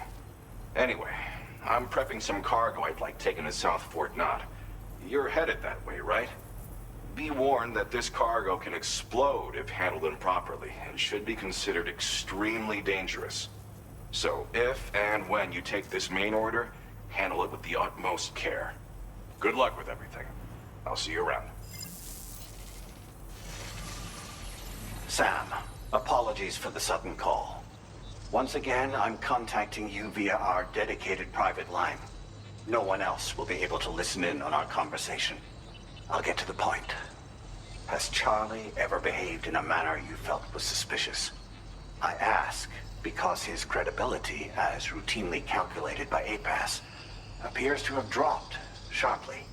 S21: Anyway, I'm prepping some cargo I'd like taken to South Fort Knott. You're headed that way, right? Be warned that this cargo can explode if handled improperly, and should be considered extremely dangerous. So if and when you take this main order, handle it with the utmost care. Good luck with everything. I'll see you around.
S9: Sam, apologies for the sudden call. Once again, I'm contacting you via our dedicated private line. No one else will be able to listen in on our conversation. I'll get to the point. Has Charlie ever behaved in a manner you felt was suspicious? I ask because his credibility, as routinely calculated by APAS, appears to have dropped sharply.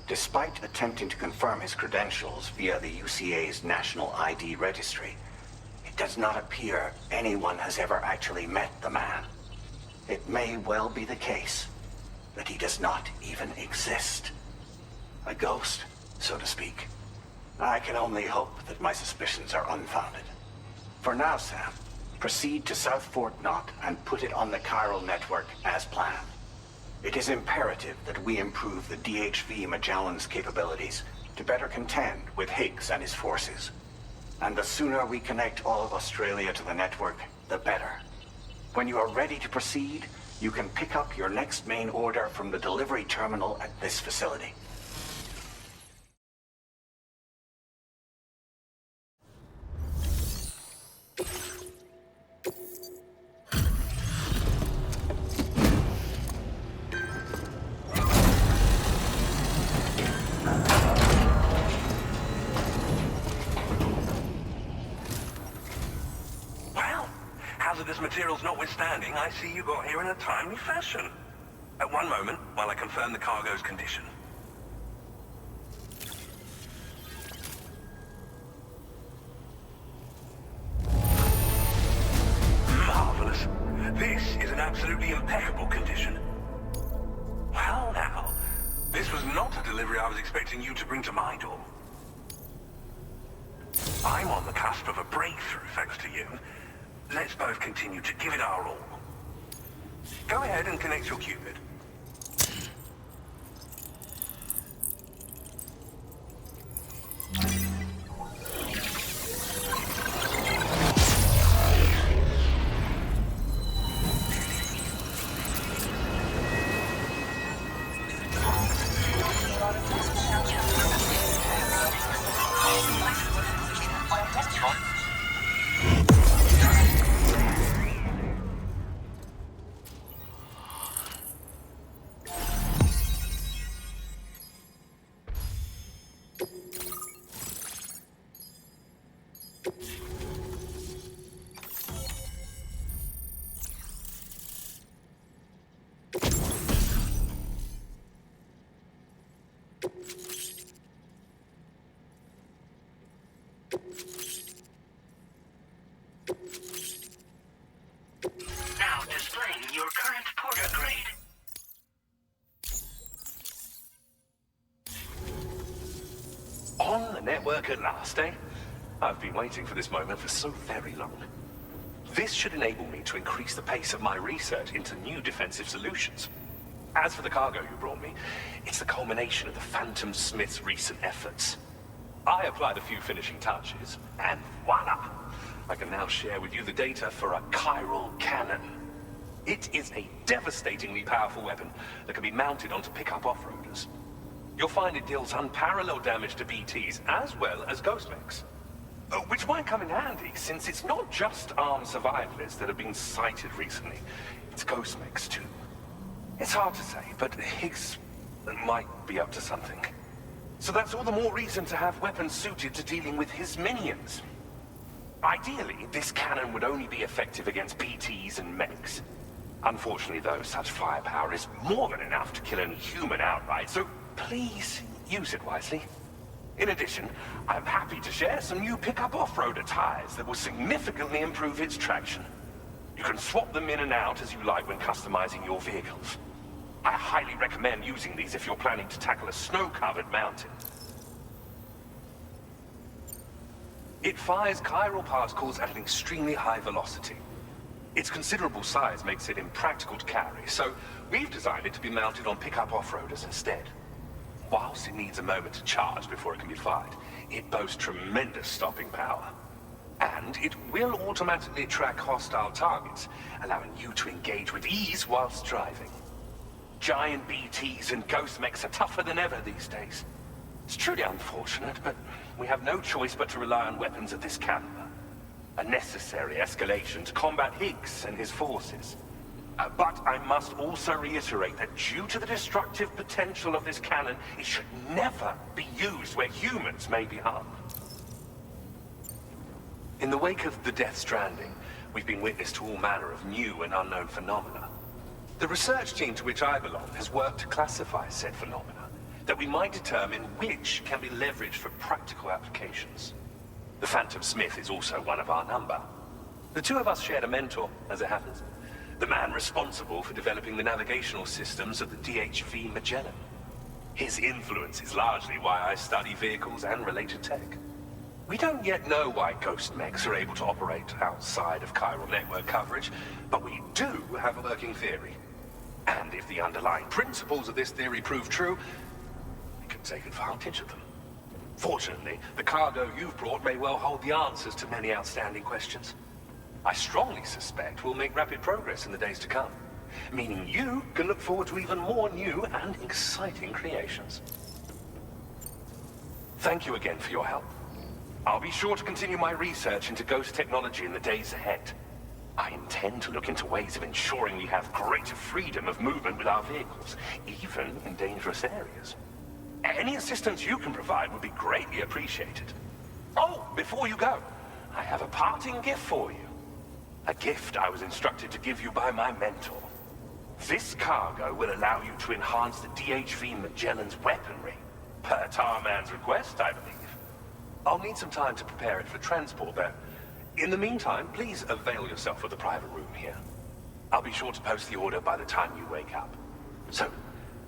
S9: Despite attempting to confirm his credentials via the UCA's National ID Registry, it does not appear anyone has ever actually met the man. It may well be the case that he does not even exist. A ghost, so to speak. I can only hope that my suspicions are unfounded. For now, Sam, proceed to South Fort Knott and put it on the chiral network as planned. It is imperative that we improve the DHV Magellan's capabilities to better contend with Higgs and his forces. And the sooner we connect all of Australia to the network, the better. When you are ready to proceed, you can pick up your next main order from the delivery terminal at this facility.
S4: Hazardous materials notwithstanding, I see you got here in a timely fashion. At one moment, while I confirm the cargo's condition. Marvelous. This is an absolutely impeccable condition. Well now, this was not a delivery I was expecting you to bring to my door. I'm on the cusp of a breakthrough, thanks to you. Let's both continue to give it our all. Go ahead and connect your Cupid.
S8: Now displaying your current porter grade.
S4: On the network at last, eh? I've been waiting for this moment for so very long. This should enable me to increase the pace of my research into new defensive solutions. As for the cargo you brought me, it's the culmination of the Phantom Smith's recent efforts. I applied a few finishing touches, and voila! I can now share with you the data for a chiral cannon. It is a devastatingly powerful weapon that can be mounted onto pickup off-roaders. You'll find it deals unparalleled damage to BTs as well as ghost mechs. Which might come in handy, since it's not just armed survivalists that have been sighted recently. It's ghost mechs too. It's hard to say, but Higgs might be up to something. So that's all the more reason to have weapons suited to dealing with his minions. Ideally, this cannon would only be effective against PTs and mechs. Unfortunately, though, such firepower is more than enough to kill any human outright, so please use it wisely. In addition, I'm happy to share some new pickup off-roader tires that will significantly improve its traction. You can swap them in and out as you like when customizing your vehicles. I highly recommend using these if you're planning to tackle a snow-covered mountain. It fires chiral particles at an extremely high velocity. Its considerable size makes it impractical to carry, so we've designed it to be mounted on pickup off-roaders instead. Whilst it needs a moment to charge before it can be fired, it boasts tremendous stopping power. And it will automatically track hostile targets, allowing you to engage with ease whilst driving. Giant BTs and ghost mechs are tougher than ever these days. It's truly unfortunate, but we have no choice but to rely on weapons of this caliber. A necessary escalation to combat Higgs and his forces. But I must also reiterate that due to the destructive potential of this cannon, it should never be used where humans may be harmed. In the wake of the Death Stranding, we've been witness to all manner of new and unknown phenomena. The research team to which I belong has worked to classify said phenomena, that we might determine which can be leveraged for practical applications. The Phantom Smith is also one of our number. The two of us shared a mentor, as it happens. The man responsible for developing the navigational systems of the DHV Magellan. His influence is largely why I study vehicles and related tech. We don't yet know why ghost mechs are able to operate outside of chiral network coverage, but we do have a working theory. And if the underlying principles of this theory prove true, we can take advantage of them. Fortunately, the cargo you've brought may well hold the answers to many outstanding questions. I strongly suspect we'll make rapid progress in the days to come, meaning you can look forward to even more new and exciting creations. Thank you again for your help. I'll be sure to continue my research into ghost technology in the days ahead. I intend to look into ways of ensuring we have greater freedom of movement with our vehicles, even in dangerous areas. Any assistance you can provide would be greatly appreciated. Oh, before you go, I have a parting gift for you. A gift I was instructed to give you by my mentor. This cargo will allow you to enhance the DHV Magellan's weaponry, per Tarman's request, I believe. I'll need some time to prepare it for transport, though. In the meantime, please avail yourself of the private room here. I'll be sure to post the order by the time you wake up. So,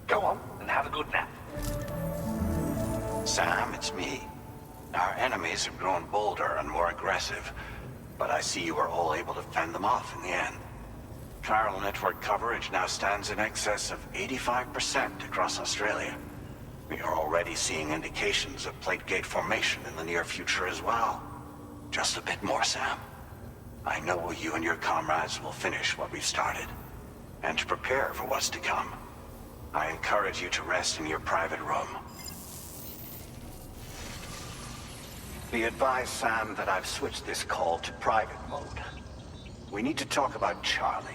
S4: go on and have a good nap.
S9: Sam, it's me. Our enemies have grown bolder and more aggressive, but I see you were all able to fend them off in the end. Chiral network coverage now stands in excess of 85% across Australia. We are already seeing indications of plate gate formation in the near future as well. Just a bit more, Sam. I know you and your comrades will finish what we've started, and to prepare for what's to come. I encourage you to rest in your private room. Be advised, Sam, that I've switched this call to private mode. We need to talk about Charlie.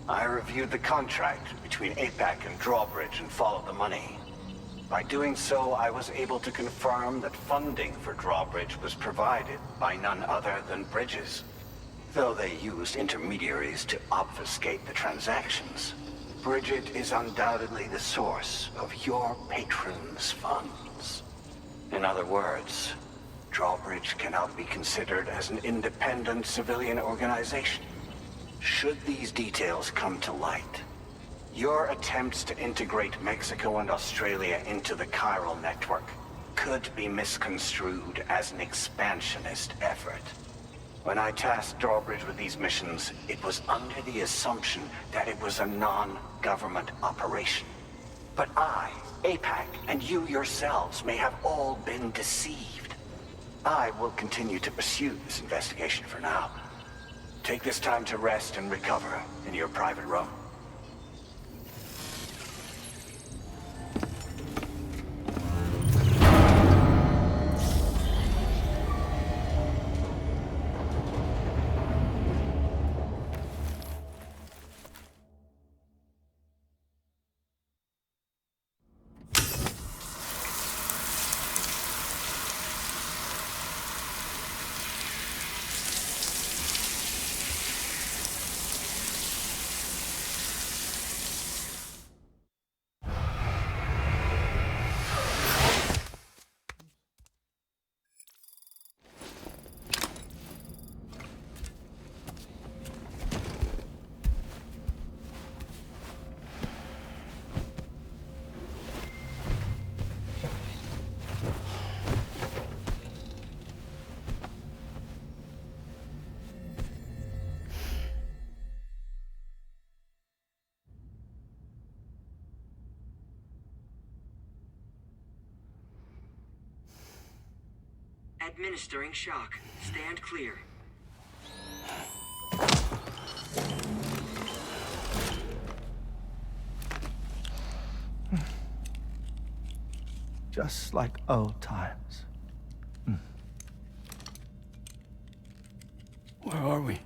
S9: I reviewed the contract between APAC and Drawbridge and followed the money. By doing so, I was able to confirm that funding for Drawbridge was provided by none other than Bridges. Though they used intermediaries to obfuscate the transactions, Bridget is undoubtedly the source of your patrons' funds. In other words, Drawbridge cannot be considered as an independent civilian organization. Should these details come to light, your attempts to integrate Mexico and Australia into the chiral network could be misconstrued as an expansionist effort. When I tasked Drawbridge with these missions, it was under the assumption that it was a non-government operation. But I, APAC, and you yourselves may have all been deceived. I will continue to pursue this investigation for now. Take this time to rest and recover in your private room.
S8: Administering shock. Stand clear.
S18: Just like old times.
S3: Where are we?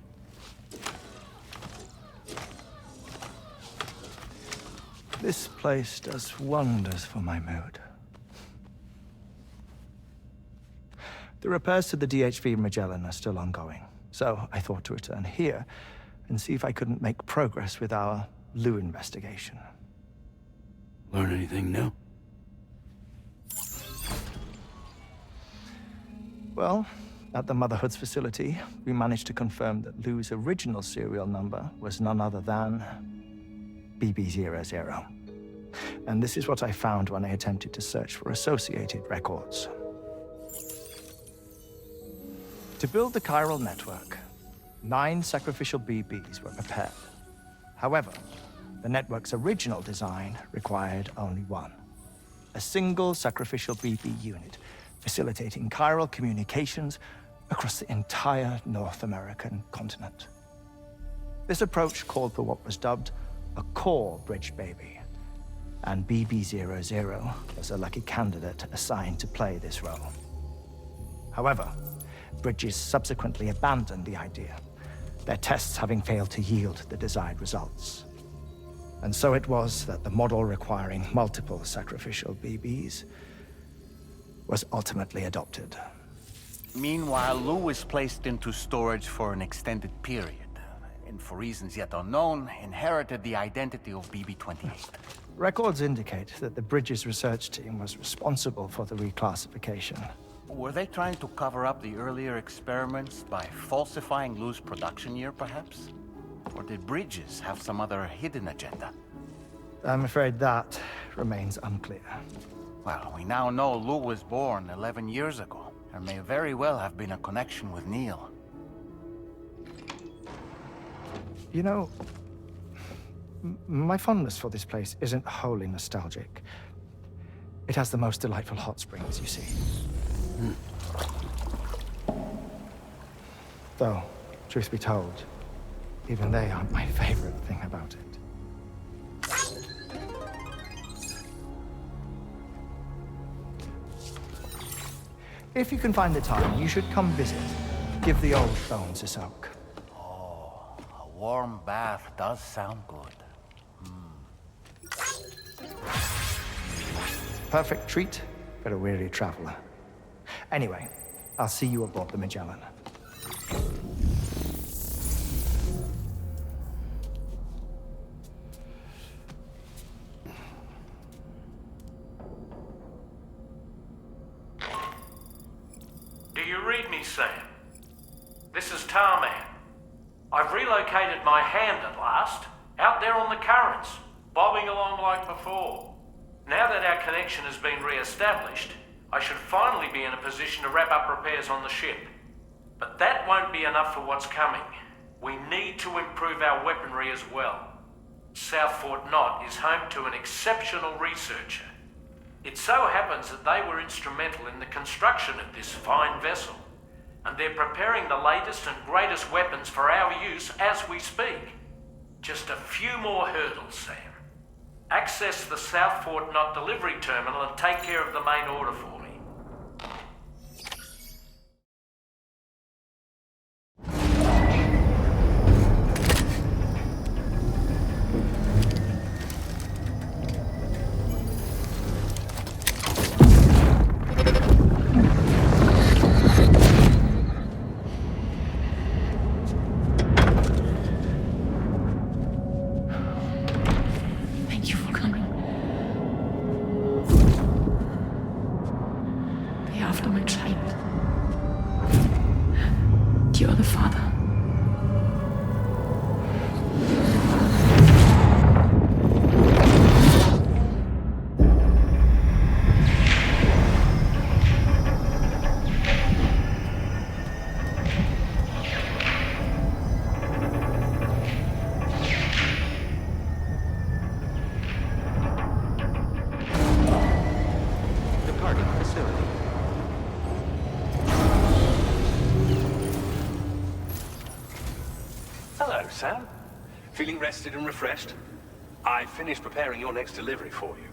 S18: This place does wonders for my mood. The repairs to the DHV Magellan are still ongoing, so I thought to return here and see if I couldn't make progress with our Lou investigation.
S3: Learn anything new?
S18: Well, at the Motherhood's facility, we managed to confirm that Lou's original serial number was none other than BB00. And this is what I found when I attempted to search for associated records. To build the chiral network, 9 sacrificial BBs were prepared. However, the network's original design required only 1. A single sacrificial BB unit, facilitating chiral communications across the entire North American continent. This approach called for what was dubbed a core bridge baby, and BB00 was a lucky candidate assigned to play this role. However, Bridges subsequently abandoned the idea, their tests having failed to yield the desired results. And so it was that the model requiring multiple sacrificial BBs was ultimately adopted.
S1: Meanwhile, Lou was placed into storage for an extended period, and for reasons yet unknown, inherited the identity of BB-28.
S18: Records indicate that the Bridges research team was responsible for the reclassification.
S1: Were they trying to cover up the earlier experiments by falsifying Lou's production year, perhaps? Or did Bridges have some other hidden agenda?
S18: I'm afraid that remains unclear.
S1: Well, we now know Lou was born 11 years ago. There may very well have been a connection with Neil.
S18: You know, my fondness for this place isn't wholly nostalgic. It has the most delightful hot springs, you see. Though, truth be told, even they aren't my favorite thing about it. If you can find the time, you should come visit. Give the old bones a soak.
S1: Oh, a warm bath does sound good.
S18: Perfect treat for a weary traveler. Anyway, I'll see you aboard the Magellan.
S17: Do you read me, Sam? This is Tarman. I've relocated my hand at last, out there on the currents, bobbing along like before. Now that our connection has been re-established, I should finally be in a position to wrap up repairs on the ship. But that won't be enough for what's coming. We need to improve our weaponry as well. South Fort Knott is home to an exceptional researcher. It so happens that they were instrumental in the construction of this fine vessel, and they're preparing the latest and greatest weapons for our use as we speak. Just a few more hurdles, Sam. Access the South Fort Knott delivery terminal and take care of the main order for me.
S4: Sam. Feeling rested and refreshed? I finished preparing your next delivery for you.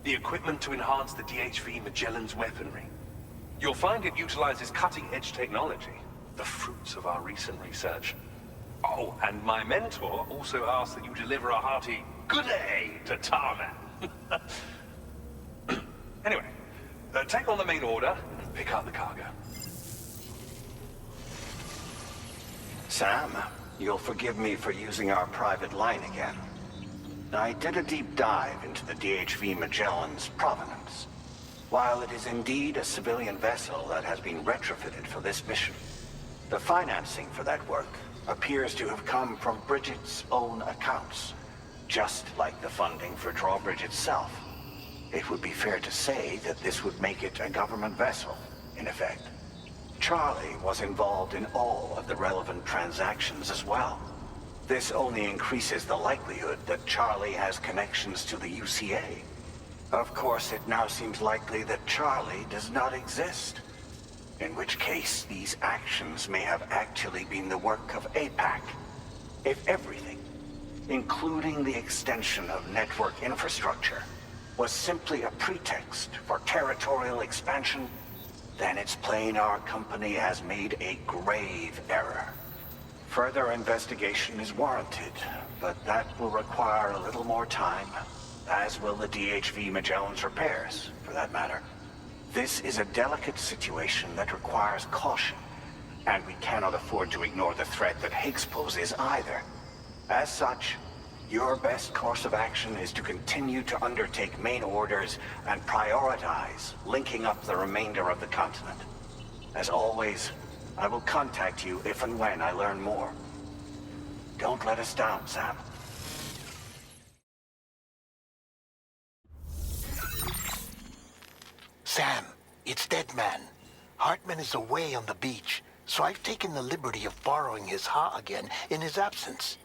S4: The equipment to enhance the DHV Magellan's weaponry. You'll find it utilizes cutting-edge technology, the fruits of our recent research. Oh, and my mentor also asked that you deliver a hearty good day to Tarman. Anyway, take on the main order and pick up the cargo.
S9: Sam, you'll forgive me for using our private line again. I did a deep dive into the DHV Magellan's provenance. While it is indeed a civilian vessel that has been retrofitted for this mission, the financing for that work appears to have come from Bridget's own accounts, just like the funding for Drawbridge itself. It would be fair to say that this would make it a government vessel, in effect. Charlie was involved in all of the relevant transactions as well. This only increases the likelihood that Charlie has connections to the UCA. Of course, it now seems likely that Charlie does not exist. In which case, these actions may have actually been the work of APAC. If everything, including the extension of network infrastructure, was simply a pretext for territorial expansion, then it's plain our company has made a grave error. Further investigation is warranted, but that will require a little more time, as will the DHV Magellan's repairs, for that matter. This is a delicate situation that requires caution, and we cannot afford to ignore the threat that Higgs poses either. As such, your best course of action is to continue to undertake main orders and prioritize linking up the remainder of the continent. As always, I will contact you if and when I learn more. Don't let us down, Sam.
S6: Sam, it's Deadman. Hartman is away on the beach, so I've taken the liberty of borrowing his Ha again in his absence.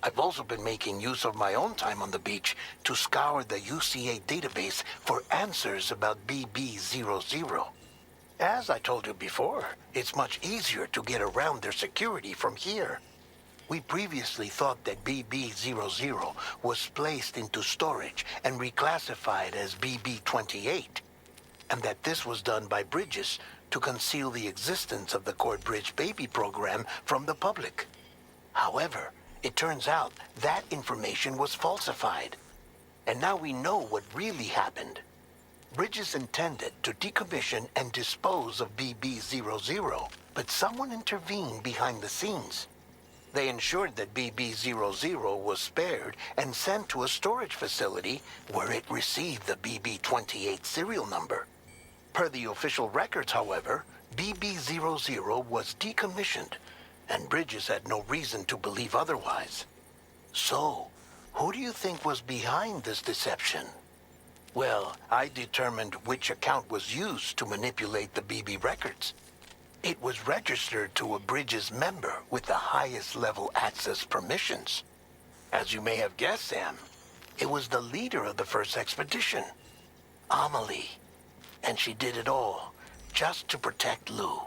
S6: I've also been making use of my own time on the beach to scour the UCA database for answers about BB00. As I told you before, it's much easier to get around their security from here. We previously thought that BB00 was placed into storage and reclassified as BB28, and that this was done by Bridges to conceal the existence of the Cord Bridge baby program from the public. However, it turns out that information was falsified, and now we know what really happened. Bridges intended to decommission and dispose of BB00, but someone intervened behind the scenes. They ensured that BB00 was spared and sent to a storage facility where it received the BB28 serial number. Per the official records, however, BB00 was decommissioned, and Bridges had no reason to believe otherwise. So, who do you think was behind this deception? Well, I determined which account was used to manipulate the BB records. It was registered to a Bridges member with the highest level access permissions. As you may have guessed, Sam, it was the leader of the first expedition, Amelie. And she did it all just to protect Lou.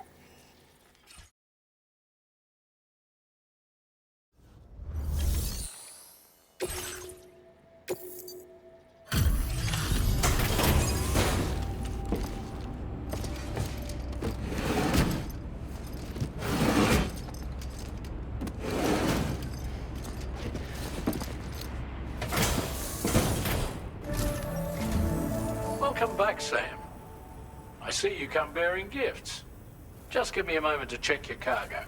S17: Welcome back, Sam. I see you come bearing gifts. Just give me a moment to check your cargo.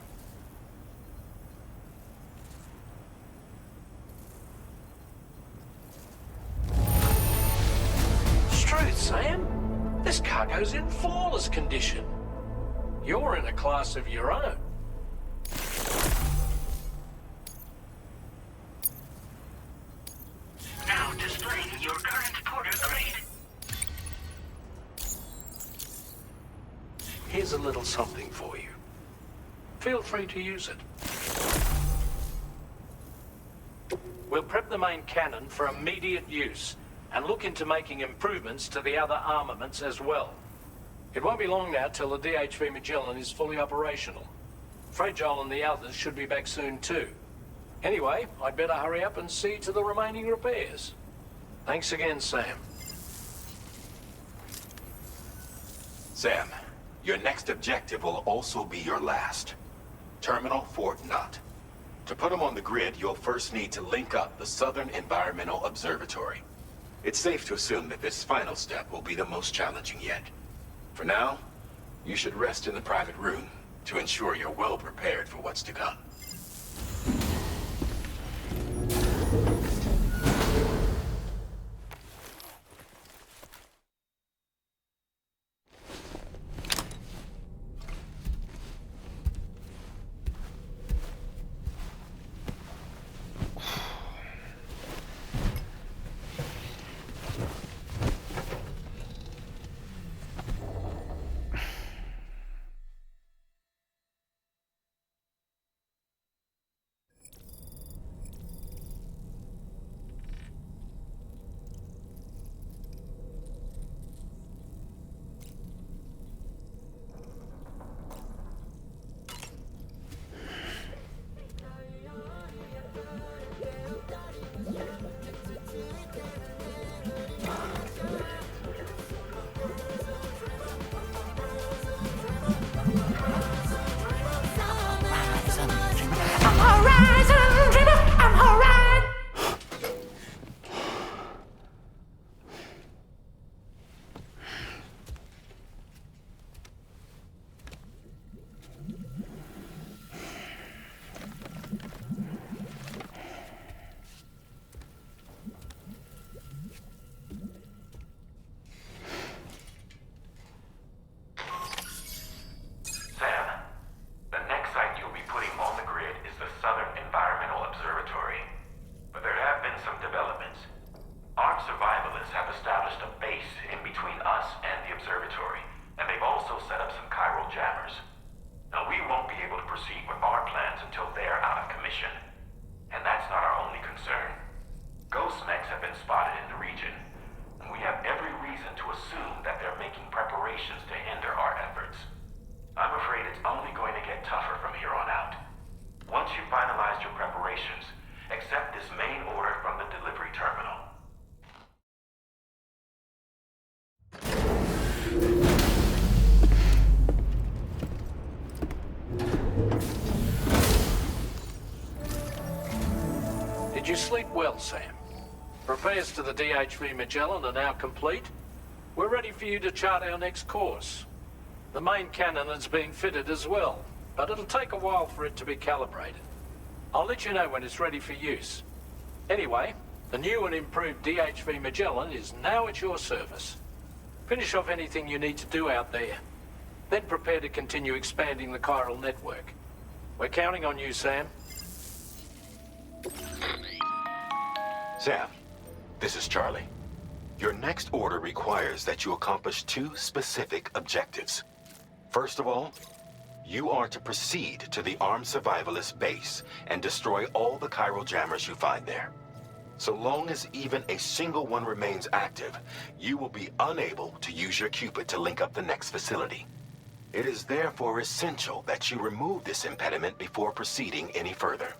S17: Truth, Sam. This cargo's in flawless condition. You're in a class of your own.
S8: Now displaying your current porter grade.
S17: Here's a little something for you. Feel free to use it. We'll prep the main cannon for immediate use and look into making improvements to the other armaments as well. It won't be long now till the DHV Magellan is fully operational. Fragile and the others should be back soon too. Anyway, I'd better hurry up and see to the remaining repairs. Thanks again, Sam.
S15: Sam, your next objective will also be your last. Terminal Fort Knott. To put them on the grid, you'll first need to link up the Southern Environmental Observatory. It's safe to assume that this final step will be the most challenging yet. For now, you should rest in the private room to ensure you're well prepared for what's to come.
S17: Did you sleep well, Sam? Repairs to the DHV Magellan are now complete. We're ready for you to chart our next course. The main cannon is being fitted as well, but it'll take a while for it to be calibrated. I'll let you know when it's ready for use. Anyway, the new and improved DHV Magellan is now at your service. Finish off anything you need to do out there. Then prepare to continue expanding the chiral network. We're counting on you, Sam.
S15: Sam, this is Charlie. Your next order requires that you accomplish two specific objectives. First of all, you are to proceed to the armed survivalist base and destroy all the chiral jammers you find there. So long as even a single one remains active, you will be unable to use your Cupid to link up the next facility. It is therefore essential that you remove this impediment before proceeding any further.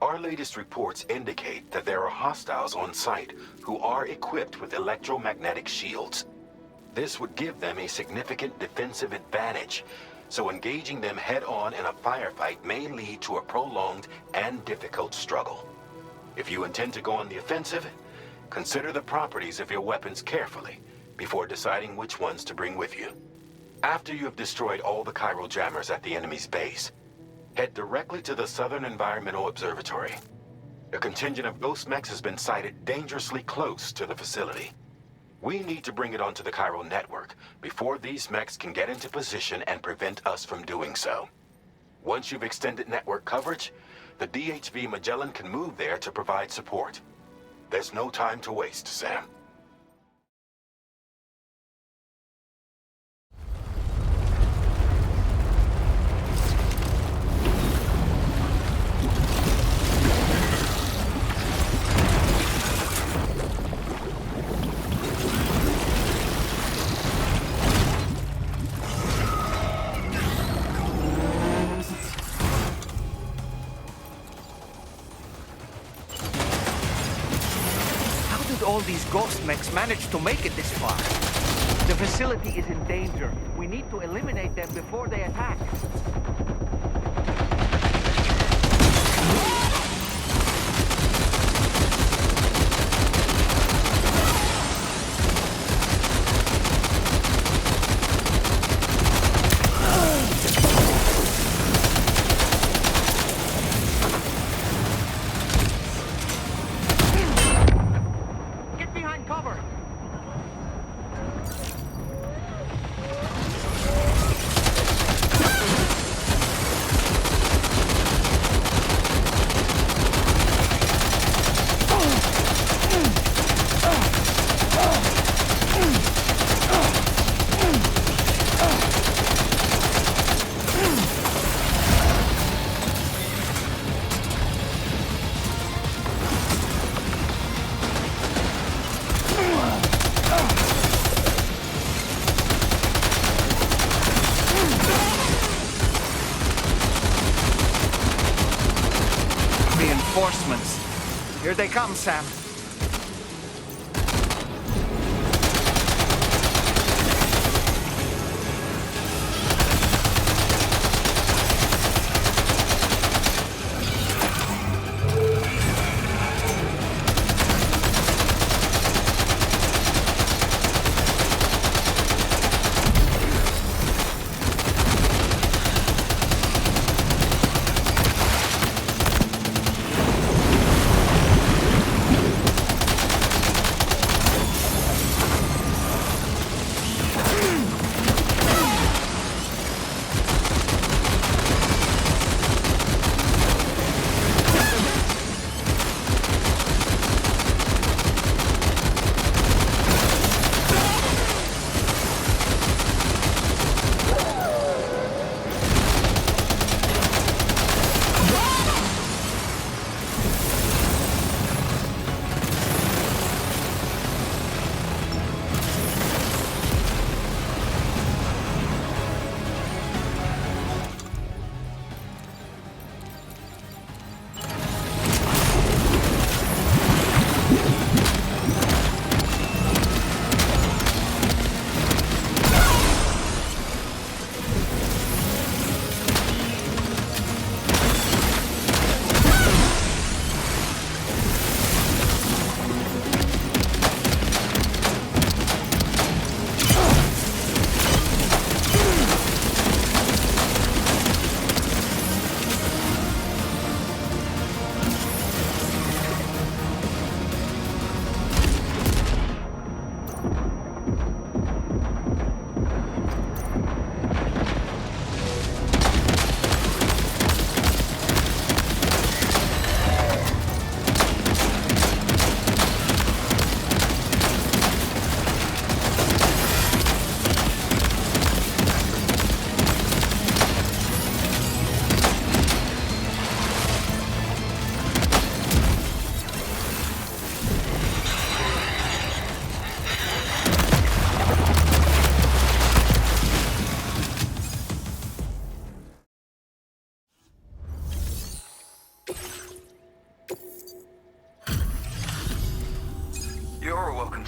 S15: Our latest reports indicate that there are hostiles on site who are equipped with electromagnetic shields. This would give them a significant defensive advantage, so engaging them head-on in a firefight may lead to a prolonged and difficult struggle. If you intend to go on the offensive, consider the properties of your weapons carefully before deciding which ones to bring with you. After you have destroyed all the chiral jammers at the enemy's base, head directly to the Southern Environmental Observatory. A contingent of ghost mechs has been sighted dangerously close to the facility. We need to bring it onto the chiral network before these mechs can get into position and prevent us from doing so. Once you've extended network coverage, the DHV Magellan can move there to provide support. There's no time to waste, Sam.
S12: all these ghost mechs managed to make it this far? The facility is in danger. We need to eliminate them before they attack. Reinforcements. Here they come, Sam.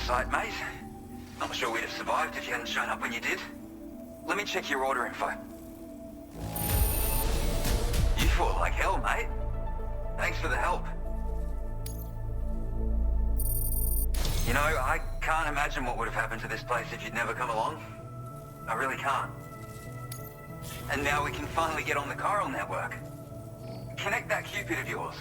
S22: Sight, mate. Not sure we'd have survived if you hadn't shown up when you did. Let me check your order info. You fought like hell, mate. Thanks for the help. You know, I can't imagine what would have happened to this place if you'd never come along. I really can't. And now we can finally get on the chiral network. Connect that Cupid of yours.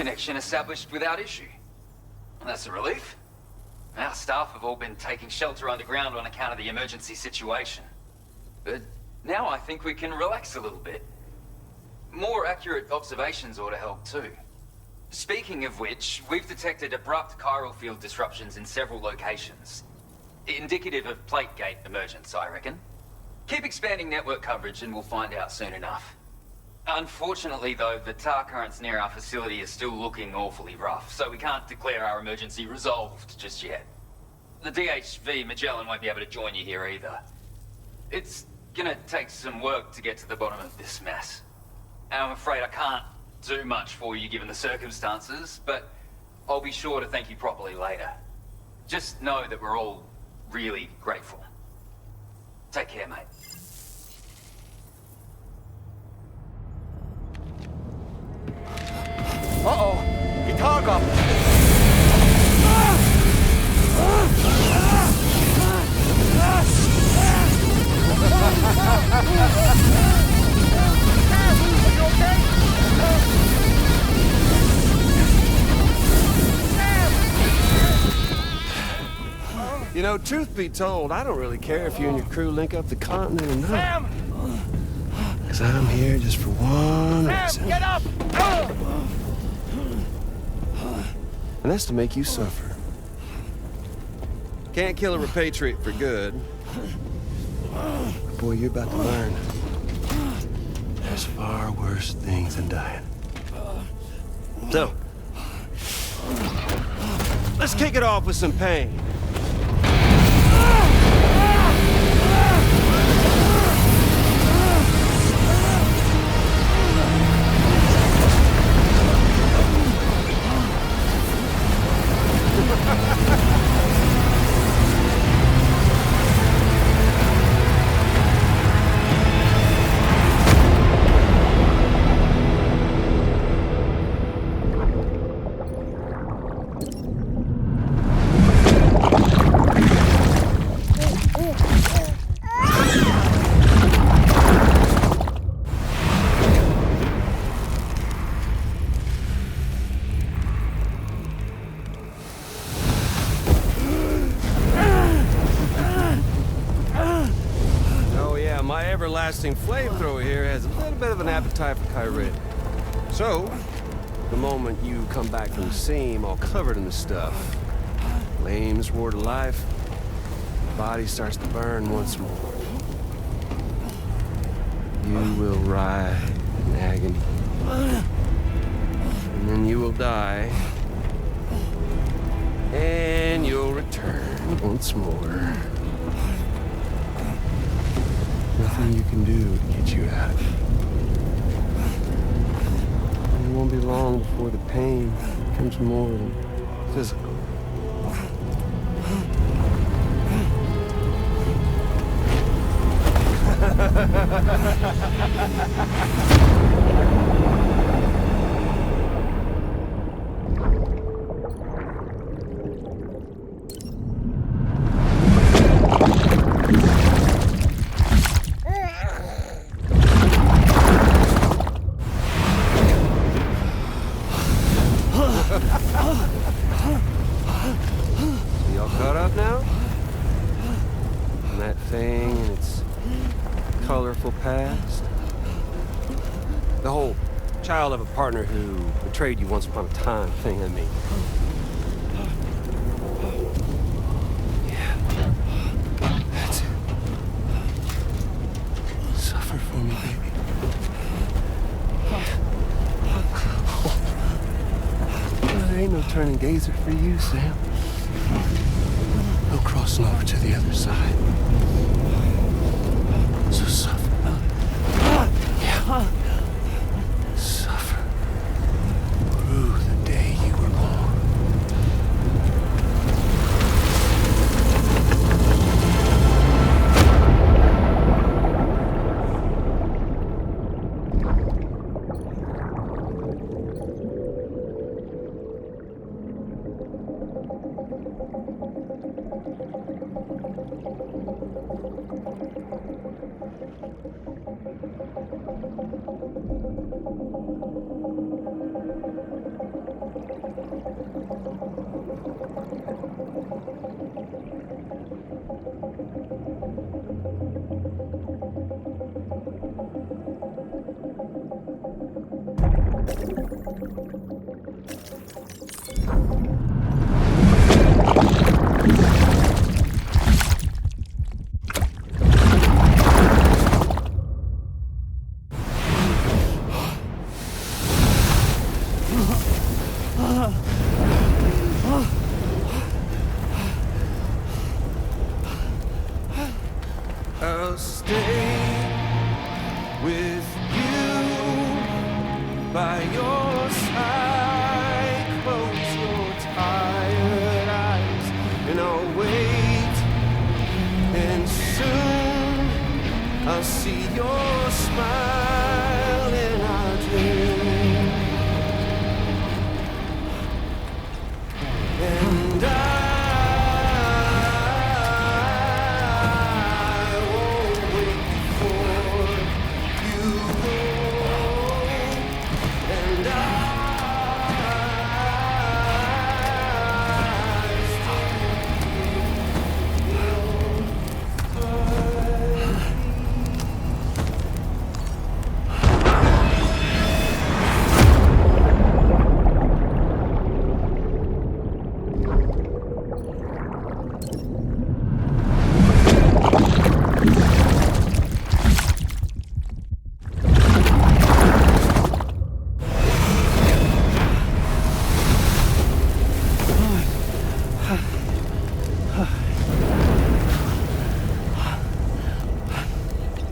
S10: Connection established without issue. That's a relief. Our staff have all been taking shelter underground on account of the emergency situation. But now I think we can relax a little bit. More accurate observations ought to help too. Speaking of which, we've detected abrupt chiral field disruptions in several locations. Indicative of plate gate emergence, I reckon. Keep expanding network coverage and we'll find out soon enough. Unfortunately though, the tar currents near our facility are still looking awfully rough, so we can't declare our emergency resolved just yet. The DHV Magellan won't be able to join you here either. It's gonna take some work to get to the bottom of this mess. And I'm afraid I can't do much for you given the circumstances, but I'll be sure to thank you properly later. Just know that we're all really grateful. Take care, mate.
S19: Uh-oh! Guitar goblin! You know, truth be told, I don't really care if you and your crew link up the continent or not. Because I'm here just for one reason.
S12: Get up!
S19: And that's to make you suffer. Can't kill a repatriate for good. But boy, you're about to learn. There's far worse things than dying. So, let's kick it off with some pain. Everlasting flamethrower here has a little bit of an appetite for Kyrie. So, the moment you come back from the seam all covered in the stuff, flames roar to life, the body starts to burn once more. You will writhe in agony. And then you will die. And you'll return once more. Nothing you can do to get you out. And it won't be long before the pain becomes more than physical. Y'all caught up now? And that thing and its colorful past? The whole child of a partner who betrayed you once upon a time thing, I mean. Yeah. That's it. Suffer for me, baby. There ain't no turning gazer for you, Sam. No crossing over to the other side. So suffer. Yeah. Suffer. Through the day you were born. I'll stay with you by your side. Close your tired eyes and I'll wait. And soon I'll see your smile in our dream. And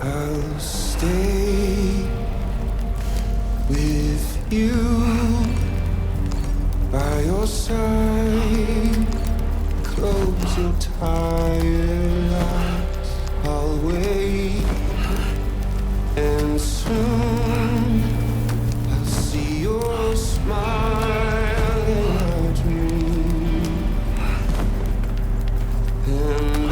S19: I'll stay with you by your side. Close your tired eyes. I'll wait, and soon I'll see your smile in my dream. And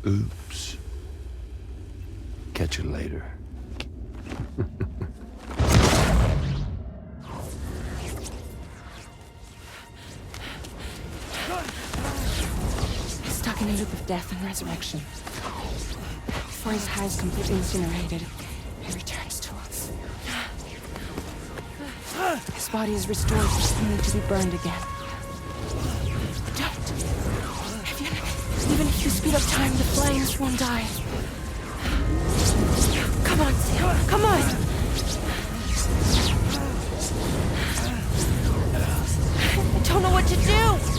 S3: Oops. Catch you later.
S13: Stuck in a loop of death and resurrection. Before his hair is completely incinerated, he returns to us. His body is restored, only to be burned again. Don't! Even if you speed up time, the flames won't die. Come on, Sam. Come on! I don't know what to do!